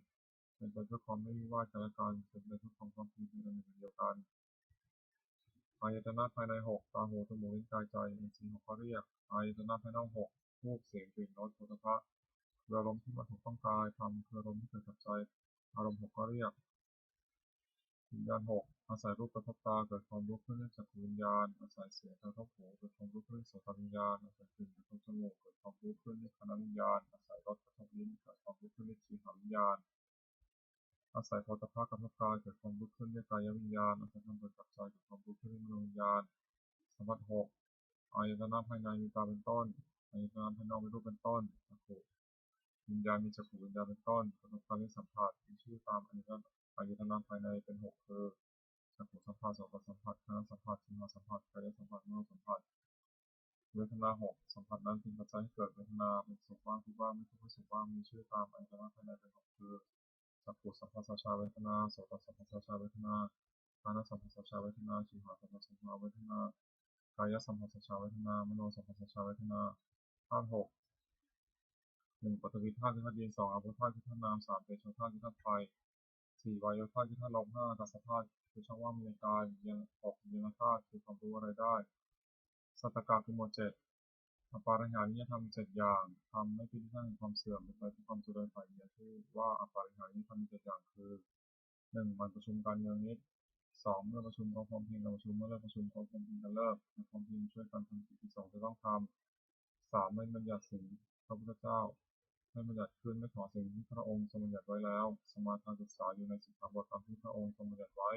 เป็นไปเพื่อความไม่วิวาทกันและกันเป็นไปเพื่อความพร้อมเพรียงเป็นอันหนึ่งอันเดียวกันอายตนะภายในหกตาหูจมูกลิ้นกายใจอินทรีย์หกเขาเรียกอายตนะภายนอกหกรูปเสียงกลิ่นรสโผฏฐัพพะคืออารมณ์ที่มาถูกต้องกายธรรมคืออารมณ์ที่เกิดกับใจอารมณ์หกเขาเรียก วิญญาณ6อาศัยรูปกระทบตาเกิดความรู้ขึ้นเนื่องจากวิญญาณอาศัยเสียงกระทบหูเกิดความรู้ขึ้นโสตวิญญาณอาศัยกลิ่นกระทบจมูกเกิดความรู้ขึ้นในคณวิญญาณอาศัยรสกระทบลิ้นเกิดความรู้ขึ้นในชีหวิญญาณอาศัยโผฏฐัพพะกระทบกายเกิดความรู้ขึ้นในกายวิญญาณอาศัยธรรมเกิดกับใจเกิดความรู้ขึ้นในมโนวิญญาณสัมผัส6อายตนะภายในมีตาเป็นต้นอายตนะภายนอกมีรูปเป็นต้นจักขุวิญญาณมีจักขุวิญญาณเป็นต้นกระทบการเรียกสัมผัสมีชื่อตามอายตนะภายในเป็น6คือจักขุสัมผัสโสตสัมผัสคานสัมผัสชิวหสัมผัสกายสัมผัสมโนสัมผัสเวทนา6สัมผัสนั้นเป็นปัจจัยให้เกิดเวทนาเป็นสุขบ้างทุกข์บ้างไม่ทุกข์ไม่สุขบ้างมีชื่อตามอายตนะภายในเป็น6คือจักขุสัมผัสสัชาเวทนาโสตสัมผัสสัชาเวทนาคานสัมผัสสัชาเวทนาชิวหสัมผัสสัชาเวทนากายสัมผัสสัชาเวทนามโนสัมผัสสัชาเวทนาธาตุ6 1ปฐวีธาตุคือธาตุดิน2อาโปธาตุคือธาตุน้ำ3เตโชธาตุคือธาตุไฟ4วายโยธาตุคือธาตุลม5อากัสสธาตุคือช่องว่างในกายยัง6ยานธาตุคือความรู้อะไรได้สัตตกะคือหมวด7อปาริหาริยธรรม7อย่างทำไม่พิจารณาความเสื่อมเป็นไปเพื่อความเจริญฝ่ายเดียวชื่อว่าอปาริหาริยธรรม7อย่างคือ1วันประชุมการเนืองนิด2เมื่อประชุมเขาพร้อมเพรียงกันประชุมเมื่อเลิกประชุมเขาพร้อมเพรียงกันเลิกพร้อมเพรียงช่วยกันทำกิจที่2จะต้องทำ3ไม่บัญญัติสิ่งพระพุทธเจ้าไม่บัญญัติขึ้นไม่ขอสิ่งที่พระองค์ทรงบัญญัติไว้แล้วสมาทานศึกษาอยู่ในสิกขาบทตามที่พระองค์ทรงบัญญัติไว้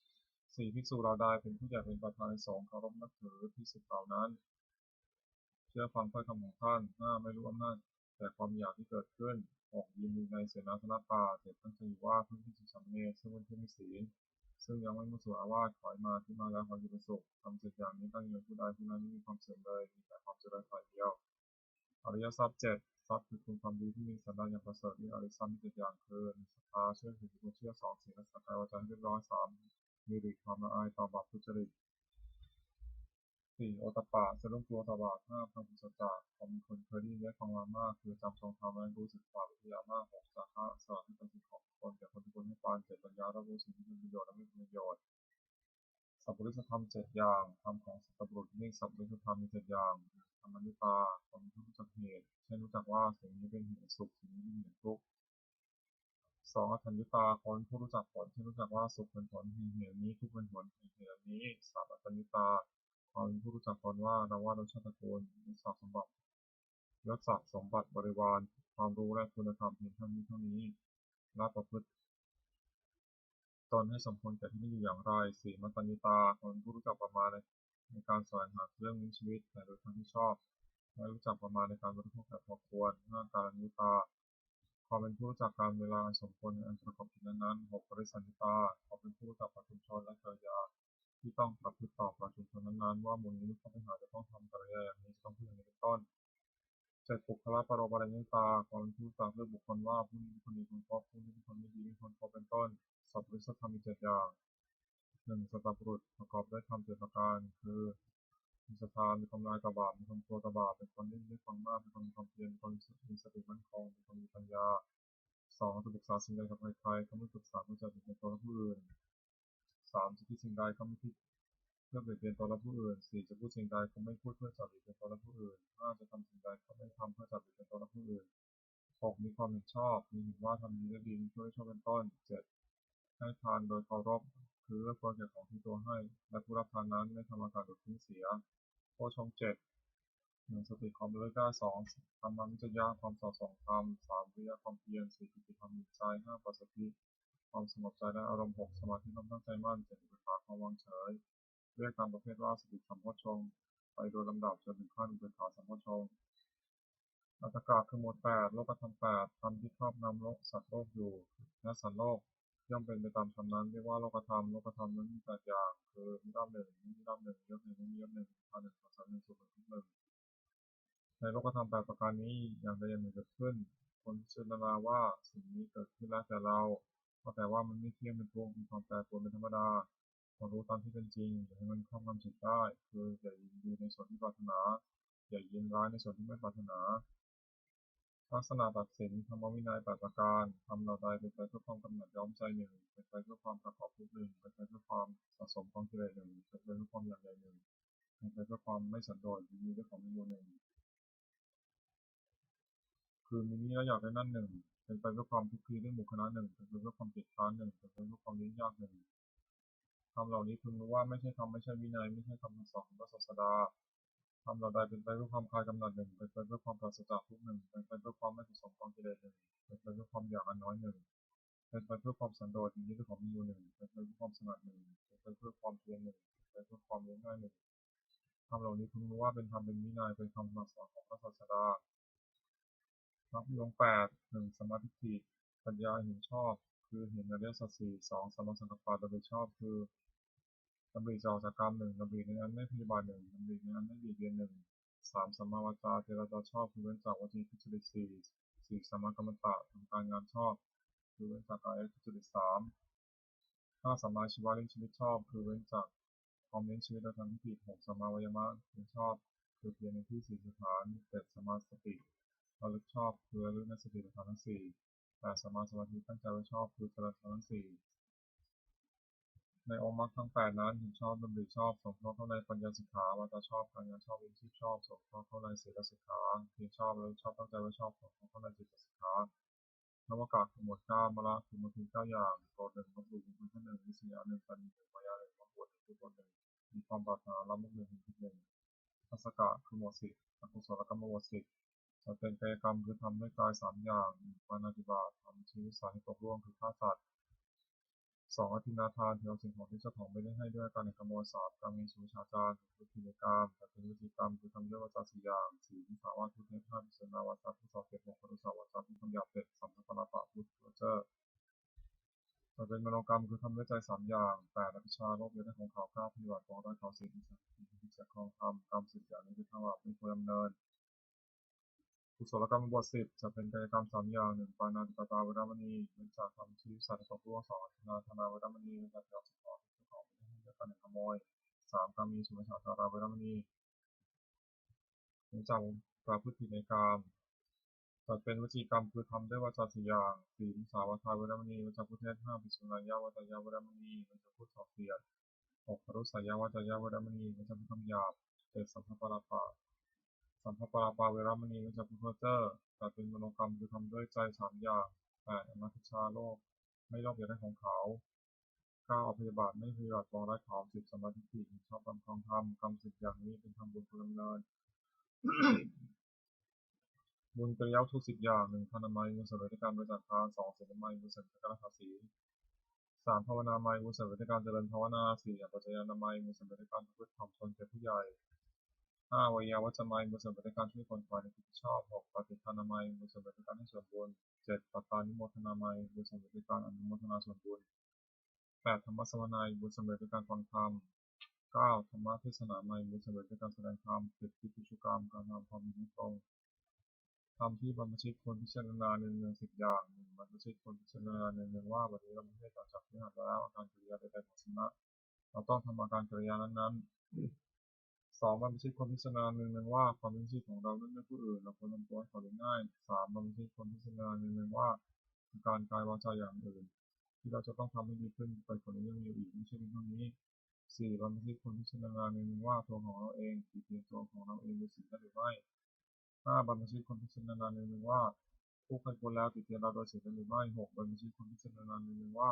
4ภิกษุเราได้เป็นผู้ใหญ่เป็นประธานในสงฆ์เคารพนับถือภิกษุเหล่านั้นเชื่อฟังถ้อยคำของท่าน5ไม่รู้อำนาจแต่ความอยากที่เกิดขึ้น6ยืนอยู่ในเสนาสนะป่า7ตั้งใจอยู่ว่าเพื่อภิกษุสามเณรซึ่งเป็นผู้มีศีลซึ่งยังไม่มุสาอาวาสขอให้มาที่มาแล้วขออยู่เป็นสุขทำ7อย่างนี้ตั้งอยู่ในผู้ใดผู้นั้นไม่มีความเสื่อมเลยมีแต่ความเจริญฝ่ายเดียวอริยทรัพย์7ทรัพย์คือคุณความดีที่มีสันดานอย่างประเสริฐมีอริยทรัพย์มี7อย่างคือ1ศรัทธาเชื่อถือผู้เชื่อ2ศีลและสักกายวาจาให้เรียบร้อย3มีหลีกความละอายต่อบาปทุจริต4โอตตัปปะจะร่วมตัวต่อบาป5พระพุทธเจ้าผมมีคนเคยได้ยินได้ฟังมามากคือจำทรงธรรมและรู้สึกความวิทยามาก6สาขะสอนให้เป็นสิ่งของคนแก่คนทุกคนให้ปาน7ปัญญารับรู้สิ่งที่เป็นประโยชน์และไม่เป็นประโยชน์สัพพุริสธรรม7อย่างธรรมของสัตบุรุษนี่สัพพุริสธรรมมี7อย่างธรรมนิตาความรู้จักเหตุเช่นรู้จักว่าสิ่งนี้เป็นเหตุสุขสิ่งนี้เป็นเหตุทุกข์2อัฏฐัญญุตาคนผู้รู้จักผลที่รู้จักว่าสุขเป็นผลแห่งเหตุนี้ทุกข์เป็นผลแห่งเหตุนี้3อัฏฐัญญุตาความผู้รู้จักผลว่าเราว่าโดยชาติตระกูลมีทรัพย์สมบัติยศศักดิ์สมบัติบริวารความรู้และคุณธรรมเพียงเท่านี้และประพฤติตนให้สมควรแก่ที่ไม่อยู่อย่างไร4มัตตัญญูตาคนผู้รู้จักประมาณในการแสวงหาเรื่องลี้ชีวิตแต่โดยทางที่ชอบและรู้จักประมาณในการบริโภคแบบพอควร5การญุตาความเป็นผู้รู้จักการเวลาสมควรในอันประกอบกิจนั้นๆ6ปริสัญญุตาความเป็นผู้รู้จักประชุมชนและกิริยาที่ต้องประพฤติต่อประชุมชนนั้นๆว่ามูลนิธิเข้าไปหาจะต้องทำกิริยาอย่างนี้จะต้องพูดอย่างนี้เป็นต้น7ปุคละปรปรัญญุตาความเป็นผู้รู้จักเรื่องบุคคลว่าผู้นี้เป็นคนดีคนพบผู้นี้เป็นคนไม่ดีเป็นคนพบเป็นต้นสัพพุริสธรรมมี7อย่าง1สัตตบุรุษประกอบด้วยธรรม7ประการคือมีศรัทธามีความละอายต่อบาปมีความกลัวต่อบาปเป็นคนที่ได้ฟังมากเป็นคนมีความเพียรเป็นคนมีสติมั่นคงเป็นคนมีปัญญา2จะปรึกษาสิ่งใดกับใครๆก็ไม่ปรึกษาเพื่อจะเบียดเบียนตนและผู้อื่น3จะคิดสิ่งใดก็ไม่คิดเพื่อเบียดเบียนตนและผู้อื่น4จะพูดสิ่งใดก็ไม่พูดเพื่อจะเบียดเบียนตนและผู้อื่น5จะทำสิ่งใดก็ไม่ทำเพื่อจะเบียดเบียนตนและผู้อื่น6มีความเห็นชอบมีเห็นว่าทำดีและดีช่วยชอบเป็นต้น7ให้ทานโดยเคารพคือเลือกควรแก่ของที่ตัวให้และผู้รับทานนั้นไม่ทำอากาศดุดทิ้งเสียโพชง7 1สติความระลึกได้2ธรรมวิจยะความสอดส่องธรรม3วิริยะความเพียร4ปิติความมีใจ5ปัสสติความสงบใจและอารมณ์6สมาธิความตั้งใจมั่น7อุเบกขาความวางเฉยเรียกตามประเภทว่าสติสัมโพชฌงค์ไปโดยลำดับจนถึงขั้นอุเบกขาสัมโพชฌงค์อัตถกะคือหมวด8โลกธรรม8ธรรมที่ครอบงำโลกสัตว์โลกอยู่และสัตว์โลกย่อมเป็นไปตามธรรมนั้นเรียกว่าโลกธรรมนั้นมี8อย่างคือนิราบ1ไม่มีนิราบ1ยศ1ไม่มียศ1ทาน1สังสาร1สุข1ทุกข์1ในโลกธรรม8ประการนี้อย่างใดอย่างหนึ่งเกิดขึ้นคนพิจารณาว่าสิ่งนี้เกิดขึ้นแล้วแต่เราก็แต่ว่ามันไม่เที่ยงเป็นทุกข์มีความแปรปรวนเป็นธรรมดาควรรู้ตามที่เป็นจริงอย่าให้มันครอบงำจิตได้คืออย่ายินดีในส่วนที่ปรารถนาอย่ายินร้ายในส่วนที่ไม่ปรารถนาลักษณะตัดสินธรรมวินัย8ประการทำเราใดเป็นไปเพื่อความกำหนัดย้อมใจ1เป็นไปเพื่อความประกอบทุกข์1เป็นไปเพื่อความสะสมความกิเลส1เป็นไปเพื่อความอยากใหญ่1เป็นไปเพื่อความไม่สันโดษยินดีด้วยของมีอยู่1คือมีนี้แล้วอยากได้นั่น1 เป็นไปเพื่อความทุกข์ทีด้วยหมู่คณะหนึ่งเป็นไปเพื่อความเกียจคร้านหนึ่งเป็นไปเพื่อความยุ่งยากหนึ่งคำเหล่านี้พึงรู้ว่าไม่ใช่ธรรมไม่ใช่วินัยไม่ใช่คำสอนของพระศาสดาคำเหล่าใดเป็นไปเพื่อความคลายกำหนัดหนึ่งเป็นไปเพื่อความปราศจากทุกข์หนึ่งเป็นไปเพื่อความไม่ประสงค์ความกิเลสหนึ่งเป็นไปเพื่อความอยากอันน้อยหนึ่งเป็นไปเพื่อความสันโดษยินดีด้วยของมีอยู่หนึ่งเป็นไปเพื่อความสงัดหนึ่งเป็นไปเพื่อความเพียรหนึ่งเป็นไปเพื่อความเลี้ยงง่ายหนึ่งคำเหล่านี้พึงรู้ว่าเป็นธรรมเป็นวินัยเป็นคำสอนของพระศาสดามรรคมีองค์หนึ่งสมาธิิปัญญาเห็นชอบคือเห็นอริยสัจสี่สองสัมมาสังกัปปะโดยชอบคือดำริจะออกจากกรรมหนึ่งดำริในอันไม่พยาบาทหนึ่งดำริในอันไม่เบียดเบียนหนึ่งสามสัมมาวาจาเจรจาชอบคือเว้นจากวจีทุจริตสี่สัมมากัมมันตะทำการงานชอบคือเว้นจากกายทุจริตสามห้าสัมมาชีวะเลี้ยงชีวิตชอบคือเว้นจากความเลี้ยงชีวิตโดยทางที่ผิดหกสัมมาวายามะเลี้ยงชอบคือเพียรในที่สี่สถานเจ็ดสัมมาสติระลึกชอบคือระลึกในสติปัฏฐานทั้งสี่แปดสัมมาสมาธิตั้งใจไว้ชอบคือเจริญทั้งสี่ในองค์มรรคทั้งแปดนั้นเห็นชอบดำริชอบสงเคราะห์เข้าในปัญญาสิกขาวาจาชอบการงานชอบวิชีพชอบสงเคราะห์เข้าในศีลสิกขาเพียรชอบระลึกชอบตั้งใจไว้ชอบสงเคราะห์เข้าในจิตสิกขานวากาคือหมวดเก้ามละคือหมวดที่เก้าอย่างโปรดหนึ่งลบหลู่บุญหนึ่งวิสยาหนึ่งปัญญาหนึ่งมายาหนึ่งมรรคบวชหนึ่งทุกคนหนึ่งมีความปรารถนาละมุกหนึ่งทุกหนึ่งทัศกะคือหมวดสิบอกุศลกรรมหมวดสิจะเป็นกายกรรมคือทำด้วยกายสามอย่างปาณาติบาตทำชีวิตสายให้ตกล่วงคือฆ่าสัตว์สองอธินาทานที่เราสิ่งของที่เจ้าของไม่ได้ให้ด้วยการขโมยสามการมีสุชาจารคือพิธีกรรมแต่เป็นวิธีกรรมคือทำด้วยวาจาสี่อย่างสี่ที่สาวาทุเทศห้าพิสนาวาจาผู้สอบเก็บหกปรุษาวาจาผู้คำหยาบเจ็ดสัมภปนาปะพุทธเจ้าจะเป็นมโนกรรมคือทำด้วยใจสามอย่างแปดอภิชาโลภเยอะได้ของเขาเก้าปฏิบัติของได้เขาสี่ที่จะครองทำกรรมสิบอย่างนี้คือทางหลับไม่ควรดำเนินกุศลกรรมบทสิบจะเป็นกายกรรมสามอย่างหนึ่งปานาติปตาเวรมณีเว้นจากทำชีวิตสัตว์ตกล่วงสองอธินาทนาเวรมณีเว้นจากเจ้าสิ่งของที่เจ้าของไม่ได้ให้ด้วยการขโมยสามการมีสุนัขจาราเวรมณีเว้นจากประพฤติผิดในกามจัดเป็นวจีกรรมคือทำด้วยวาจาสี่อย่างสี่มุสาวาทาเวรมณีเว้นจากพุทธเทศห้าปิสุนัยยาวาจายาเวรมณีเว้นจากพูดส่อเสียดหกปรุสัยยาวาจายาเวรมณีเว้นจากพูดคำหยาบเจ็ดสัมภปราปะสัมภปราปาเวรมณีเว้นจากพูดเพ้อเจ้อจัดเป็นมโนกรรมคือทำด้วยใจสามอย่างแปดอนัตติชาโลกไม่โลภอยากได้ของเขาเก้าอภยาบาทไม่พยาบาทมองได้เขาสิบสมาธิิชอบทำคองธรรมกรรมสิบอย่างนี้เป็นธรรมบุญคุณดำเนินบุญกริยาทุกสิบอย่างหนึ่งทานามัยบุญเสวยด้วยการบริจาคทานสองศีลไมัยบุญเสวยด้วยการรักษาศีลสามภาวนาไมัยบุญเสวยด้วยการเจริญภาวนาสี่ปัจจยานามัยบุญเสวยด้วยการประพฤติธรรมชนแก่ผู้ใหญ่ห้าวิยาวัจจะไมัยบุญเสวยด้วยการช่วยคนฝ่ายในที่ชอบหกปฏิทานามัยบุญเสวยด้วยการให้ส่วนบุญเจ็ดปัตตานิโมทนาไมัยบุญเสวยด้วยการอนุโมทนาส่วนบุญแปดธรรมสวนัยบุญเสวยด้วยการฟังธรรมเก้าธรรมะเทศนาไมัยบุญเสวยด้วยการแสดงธรรมสิบพิธีชุกรรมการทำความดีตรงทำที่บรรพชิตควรพิจารณาในเนืองสิบอย่างหนึ่งบรรพชิตควรพิจารณาในเนืองว่าวันนี้เราไม่ได้จากที่หัดแล้วอาการกิริยาใดๆของสมณะเราต้องทำอาการกิริยานั้นๆสองบรรพชิตควรพิจารณาในเนืองว่าความเป็นชีพของเรานั้นไม่ผู้อื่นเราควรทำตัวให้เขาเรียนง่ายสามบรรพชิตควรพิจารณาในเนืองว่าการกายวาจาอย่างอื่นที่เราจะต้องทำให้ดีขึ้นไปกว่านี้ยังมีอีกไม่ใช่เพียงเท่านี้สี่บรรพชิตควรพิจารณาในเนืองว่าตัวของเราเองติเตียนตัวของเราเองมีสิ่งได้หรือไม่ห้าบรรพชิตควรพิจารณาในเนืองว่าผู้เคยควรแล้วติเตียนเราโดยสิ่งใดหรือไม่หกบรรพชิตควรพิจารณาในเนืองว่า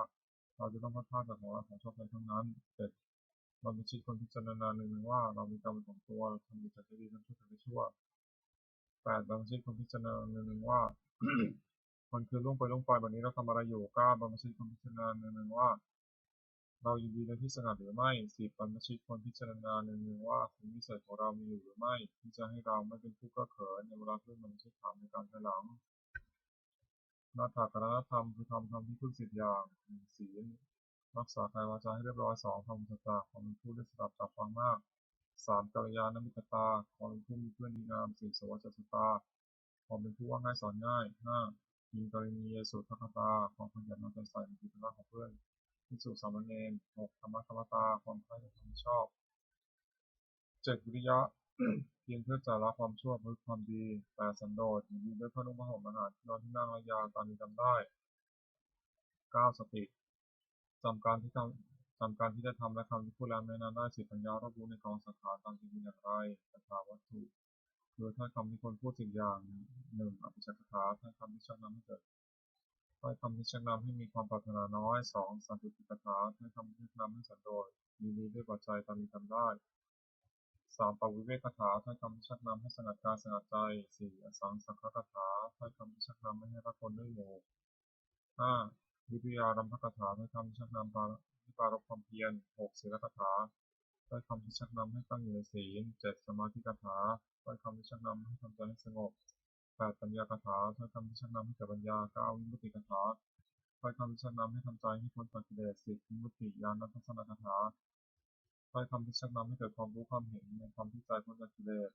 เราจะต้องพัดพลาดจากของเราของชอบใจทั้งนั้นเจ็ดบรรพชิตควรพิจารณาในเนืองว่าเรามีกรรมเป็นของตัวเราทำดีจากที่ดีทำชั่วจากที่ชั่วแปดบรรพชิตควรพิจารณาในเนืองว่า มันคือล่วงไปวันนี้เราทำอะไรอยู่เก้าบรรพชิตควรพิจารณาในเนืองว่าเรายินดีในที่สงัดหรือไม่สิบบรรพชิตควรพิจารณาในเนืองว่าคุณวิสัยของเรามีอยู่หรือไม่ที่จะให้เราไม่เป็นผู้เก้อเขินในเวลาที่บรรพชิตถามในการภายหลังนาถากรณธรรมคือทำที่พึ่งสิบอย่างหนึ่งศีลรักษากายวาจาให้เรียบร้อยสองทำสัจจะความเป็นผู้ได้สดับจับฟังมากสามกัลยาณมิตรตาความเป็นผู้มีเพื่อนดีงามสี่สวัสดิตาความเป็นผู้ว่าง่ายสอนง่ายห้ามีกรณียสุทัคคตาความขยันเอาใจใส่ในกิจวัตรของเพื่อนภิกษุสามเณรหกธรรมะธรรมตาความใคร่ในความชอบเจ็ดวิริยะเพียรเพื่อจะละความชั่วเพื่อความดีแปดสันโดษยินดีด้วยพระนุ่งผ้าห่มอาหารนอนที่นั่งระยาตามมีจำได้เก้าสติจำการที่ทำจำการที่ได้ทำและคำที่พูดแล้วแม้นานได้สิบปัญญารอบรู้ในกองสังขารตามจริงเป็นอย่างไรคาถาวัตถุคือถ้าคำที่คนพูดสิ่งอย่างหนึ่งอภิชักถาถ้าคำที่ชักนำให้เกิด ถ้อยคำที่ชักนำให้มีความปรารถนาน้อย 2. สันตุติกถาถ้อยคำที่ชักนำให้สันโดษยินดีด้วยปัจจัยตามมีตามได้ 3. ปวิเวกถาถ้อยคำที่ชักนำให้สงัดกายสงัดใจ 4. อสังสังฆกถาถ้อยคำที่ชักนำให้รักคนด้วยหมู่ 5. วิทยารัมภกถาถ้อยคำที่ชักนำให้ปรารภความเพียร 6. ศีลกถาถ้อยคำที่ชักนำให้ตั้งอยู่ในศีล 7. สมาธิกถาถ้อยคำที่ชักนำให้ทำใจให้สงบ 8. ปัญญากถาถ้อยคำที่ชักนำให้เกิดปัญญา 9. วิมุตติกถาถ้อยคำที่ชักนำให้ทำใจให้พ้นจากกิเลส 10. วิมุตติญาณทัศนกถาถ้อยคำที่ชักนำให้เกิดความรู้ความเห็นในธรรมที่ใจพ้นจากกิเลส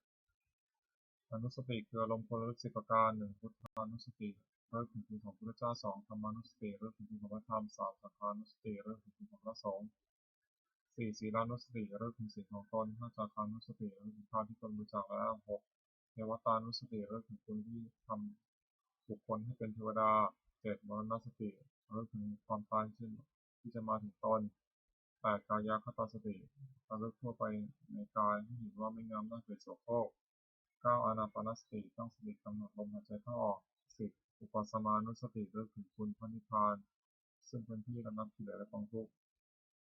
อนุสติคืออารมณ์ผลระลึก10 ประการ 1. พุทธานุสติระลึกถึงคุณของพระเจ้า 2. ธรรมานุสติระลึกถึงคุณของพระธรรม 3. สังฆานุสติระลึกถึงคุณของพระสงฆ์ 4. ศีลานุสติระลึกถึงศีลของตน 5. จาคานุสติระลึกถึงทานที่ตนบริจาคแล้ว 6. เทวตานุสติระลึกถึงคุณที่ทำบุคคลให้เป็นเทวดา 7. มรณสติระลึกถึงความตายที่จะมาถึงตน 8. กายคตาสติระลึกทั่วไปในกายให้เห็นว่าไม่งามน่าเกลียดโสโครก 9. อานาปานสติตั้งสติกำหนดลมหายใจเข้าออก 10. อุปสมานุสติระลึกถึงคุณพระนิพพานซึ่งเป็นที่ระงับกิเลสและกองทุกข์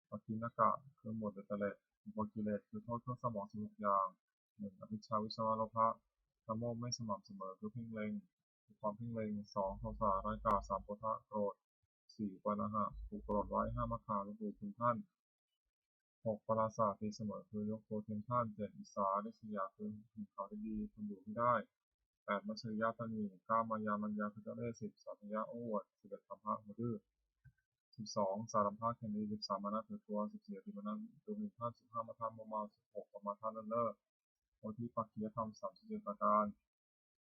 ปกิณกะคือหมวดเบตเตเลตอุปกิเลสคือโทษเครื่องสมอง16 อย่าง 1. อภิชฌาวิชวะโลภะละโมบไม่สม่ำเสมอคือเพ่งเล็งความเพ่งเล็ง 2. โทสะร้ายกาจ 3. โภทะโกรธ 4. ปานะหะถูกโกรธไว้ 5. มัคคาลบหลู่คุณท่าน 6. ปราศาสตีเสมอคือยกโทษเทียมท่าน 7. อิสาริษยาคือเห็นเขาได้ดีคนอยู่ไม่ได้ 8. มัชริยะตนี 9. มายามัญญาคือเจ้าเล่ห์ 10. สัพพยะโอ้อวด 11. ธรรมะหัวดื้อ 12. สารัมภะแข่งดี 13. มานะถือตัว 14. อธิมานะดูหมิ่นท่าน 15. มัทธะโมเมา 16. ปมาทะเลินเล่อโพธิปักขิยธรรม 37 ประการ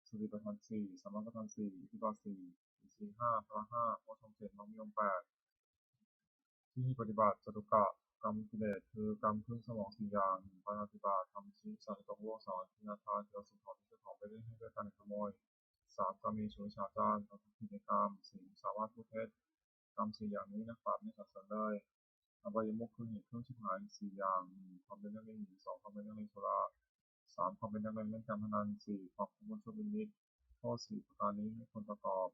สติปัฏฐาน 4. สัมมาปัฏฐาน 4. อิทธิบาท 4. อินทรีย์ 5. พละ 5. โพชฌงค์ 7. มรรคมีองค์ 8. ที่ปฏิบัติจตุกะกรรมกิเลสคือกรรมเครื่องสมอง4 อย่าง 1. ปาณาติบาตทำชีวิตสัตว์ให้ตกโลก 2. ทินาทานเกี่ยวสิ่งของที่เจ้าของไปได้ให้ด้วยการขโมย 3. กาเมสุมิจฉาจารทำผิดในกรรม 4. มุสาวาทพูดเท็จกรรม4 อย่างนี้นักปราชญ์ไม่สรรเสริญเลยอบายมุขคือเหตุเครื่องชิบหาย4 อย่าง 1. ความเป็นนักเลงหญิง 2. ความเป็นนักเลงสุรา 3. ความเป็นนักเลงเล่นการพนัน 4. ความขโมยชั่วเป็นมิตรข้อ 4 ประการนี้ไม่ควรประกอบ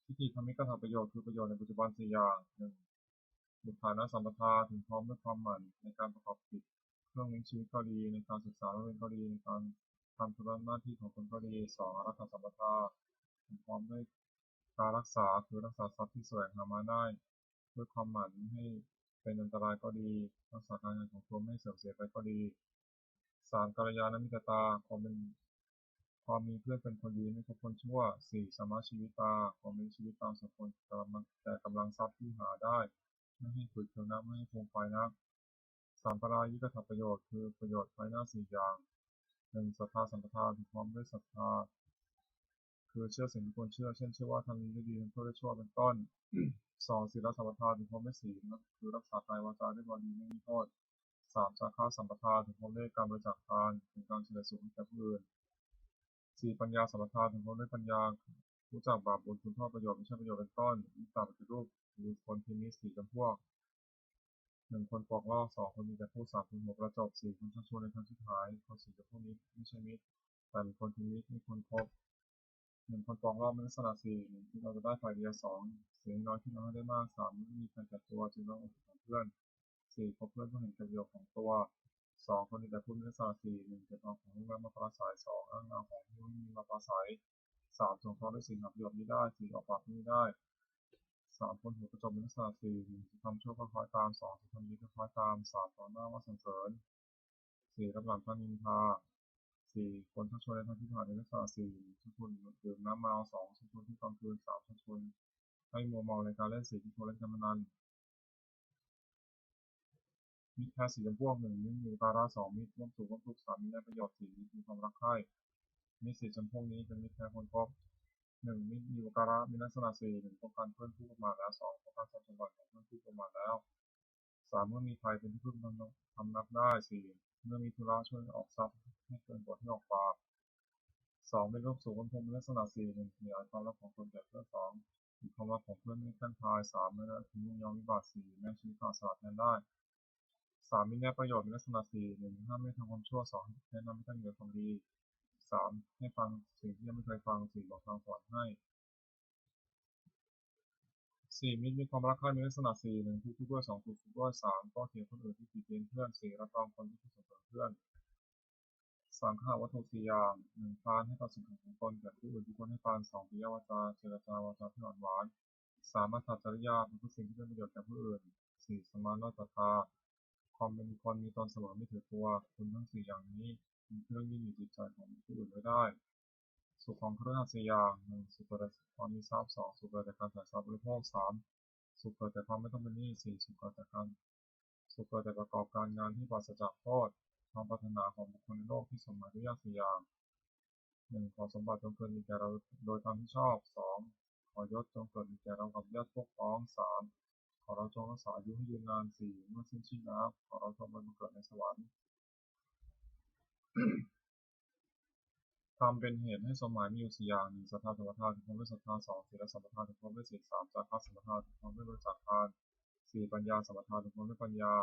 ทิฏฐิธรรมิกถประโยชน์คือประโยชน์ในปัจจุบัน4 อย่าง 1. บุพานะสัมปทาถึงพร้อมด้วยความหมั่นในการประกอบกิจเครื่องเลี้ยงชีวิตก็ดีในการศึกษาเรียนก็ดีในการทำธุระหน้าที่ของตนก็ดี 2. อรัตถสัมปทาถึงพร้อมด้วยการรักษาคือรักษาทรัพย์ที่แสวงหามาได้ด้วยความหมั่นไม่ให้เป็นอันตรายก็ดีรักษาการงานของตนไม่ให้เสื่อมเสียไปก็ดี 3. กัลยาณมิตรตาความมีเพื่อนเป็นคนดีไม่คบคนชั่ว 4. สมาชีวิตาความมีชีวิตตามสมควรแต่กำลังทรัพย์ที่หาได้ไม่ให้ฝืดเคืองนักไม่ให้ฟูมไฟนัก 3. ปรายิกถประโยชน์คือประโยชน์ภายหน้า4 อย่าง 1. ศรัทธาสัมปทาถึงพร้อมด้วยศรัทธาคือเชื่อสิ่งที่ควรเชื่อเช่นเชื่อว่าทำดีได้ดีทำชั่วได้ชั่วเป็นต้น 2. ศีลสัมปทาถึงพร้อมด้วยศีลคือรักษากายวาจาด้วยความดีไม่มีโทษ 3. จาคะสัมปทาถึงพร้อมด้วยการบริจาคทานถึงการเฉลิมสุขให้แก่ผู้อื่น 4. ปัญญาสัมปทาถึงพร้อมด้วยปัญญารู้จักบาปบุญคุณโทษประโยชน์ไม่ใช่ประโยชน์เป็นต้นวิตาปฏิรูปคือคนที่มี4 จำพวก 1. คนปอกลอก 2. คนมีแต่พูด 3. คนหัวกระจก 4. คนชักชวนในทางที่หายคน4 จำพวกนี้ไม่ใช่มิตรแต่เป็นคนที่มิตรไม่ควรคบ 1. คนปอกลอกมีลักษณะ 4. 1. ที่เราจะได้ฝ่ายเดียว 2. เสียน้อยที่น้อยได้มาก 3. ไม่มีใครแก่ตัวจึงต้องอดทนเพื่อน 4. คบเพื่อนเพื่อเห็นแก่ประโยชน์ของตัว 2. คนมีแต่พูดมีลักษณะ 4. 1. เก็บเอาของลูกแม่มาปราศัย 2. อ้างเอาของที่ไม่มีมาปราศัย 3. สงเคราะห์ด้วยสิ่งหาประโยชน์ไม่ได้ 4. ออกปากไม่ได้ 3. คนหัวกระจกมีลักษณะ 4. 1. จะทำชั่วก็คล้อยตาม 2. จะทำดีก็คล้อยตาม 3. ต่อหน้าว่าสรรเสริญ 4. รับหลังพระนินทา 4. คนชักชวนในทางที่ผิดในลักษณะ 4. ชักชวนดื่มน้ำเมา 2. ชักชวนที่กลางคืน 3. ชักชวนให้มัวเมาในการเล่น 4. ชักชวนเล่นการพนันมิตรแท้4 จำพวก 1. มิตรมีอุปการะ 2. มิตรร่วมสุขร่วมทุกข์ 3. มิตรได้ประโยชน์ 4. มิตรมีความรักใคร่มิตร4 จำพวกนี้เป็นมิตรแท้ควรคบ 1. มิตรมีอุปการะมีลักษณะ 4. 1. ป้องกันเพื่อนผู้ประมาทแล้ว 2. ป้องกันทรัพย์สมบัติของเพื่อนผู้ประมาทแล้ว 3. เมื่อมีภัยเป็นที่พึ่งทำนับได้ 4. เมื่อมีธุระช่วยออกทรัพย์ให้เกินกว่าที่ออกปาก 2. เป็นรูปสูงบนพรมมีลักษณะ 4. 1. ขยายความรักของตนแก่เพื่อน 2. มีความรักของเพื่อนไม่แพร่พาย 3. ไม่ละทิ้งยอมวิบัติ 4. แม้ชีวิตขาดสละแทนได้ 3. มีแนบประโยชน์มีลักษณะ 4. 1. ห้ามไม่ทำความชั่ว 2. แนะนำให้ตั้งอยู่ในความดี 3. ให้ฟังสิ่งที่ยังไม่เคยฟัง 4. บอกทางสอนให้ 4มิตรมีความรักใคร่มีลักษณะ4 1ทุกข์ด้วย2ถูกด้วย3ต้องเถียงคนอื่นที่ติเตียนเพื่อน4รับรองคนที่ถูกส่งเสริมเพื่อน3ข้าวัตถุ4อย่าง1พาลให้ต่อสิ่งของตนแก่ผู้อื่นทุกคนให้พาล2ปิยวาจาเจรจาวาจาที่อ่อนหวาน3มัจฉจริยาเป็นผู้สิ่งที่เป็นประโยชน์แก่ผู้อื่น4สมานตตาความเป็นคนมีตนเสมอไม่ถือตัวคุณทั้ง4อย่างนี้มีเครื่องยึดเหนี่ยวจิตใจของผู้อื่นไว้ได้สุขของเครื่องหัตถ์4อย่าง1สุขเกิดจากความมีทรัพย์2สุขเกิดจากการจ่ายทรัพย์บริโภค3สุขเกิดจากความไม่ต้องเป็นหนี้4สุขเกิดจากประกอบการงานที่ปราศจากโทษความปรารถนาของบุคคลในโลกที่สมหมายด้วยยาก4อย่าง1ขอสมบัติจงเกิดมีแก่เราโดยตามที่ชอบ2ขอยศจงเกิดมีแก่เรากับญาติพวกพ้อง3ขอเราจงรักษาอายุให้ยืนนาน4เมื่อสิ้นชีพแล้วขอเราจงไปบังเกิดในสวรรค์ทำเป็นเหตุให้สมหมายมีอยู่4อย่าง1ศรัทธาสัมปทาถึงพร้อมด้วยศรัทธา2ศีลสัมปทาถึงพร้อมด้วยศีล3จาคะสัมปทาถึงพร้อมด้วยบริจาคทาน4ปัญญาสัมปทาถึงพร้อมด้วยปัญญา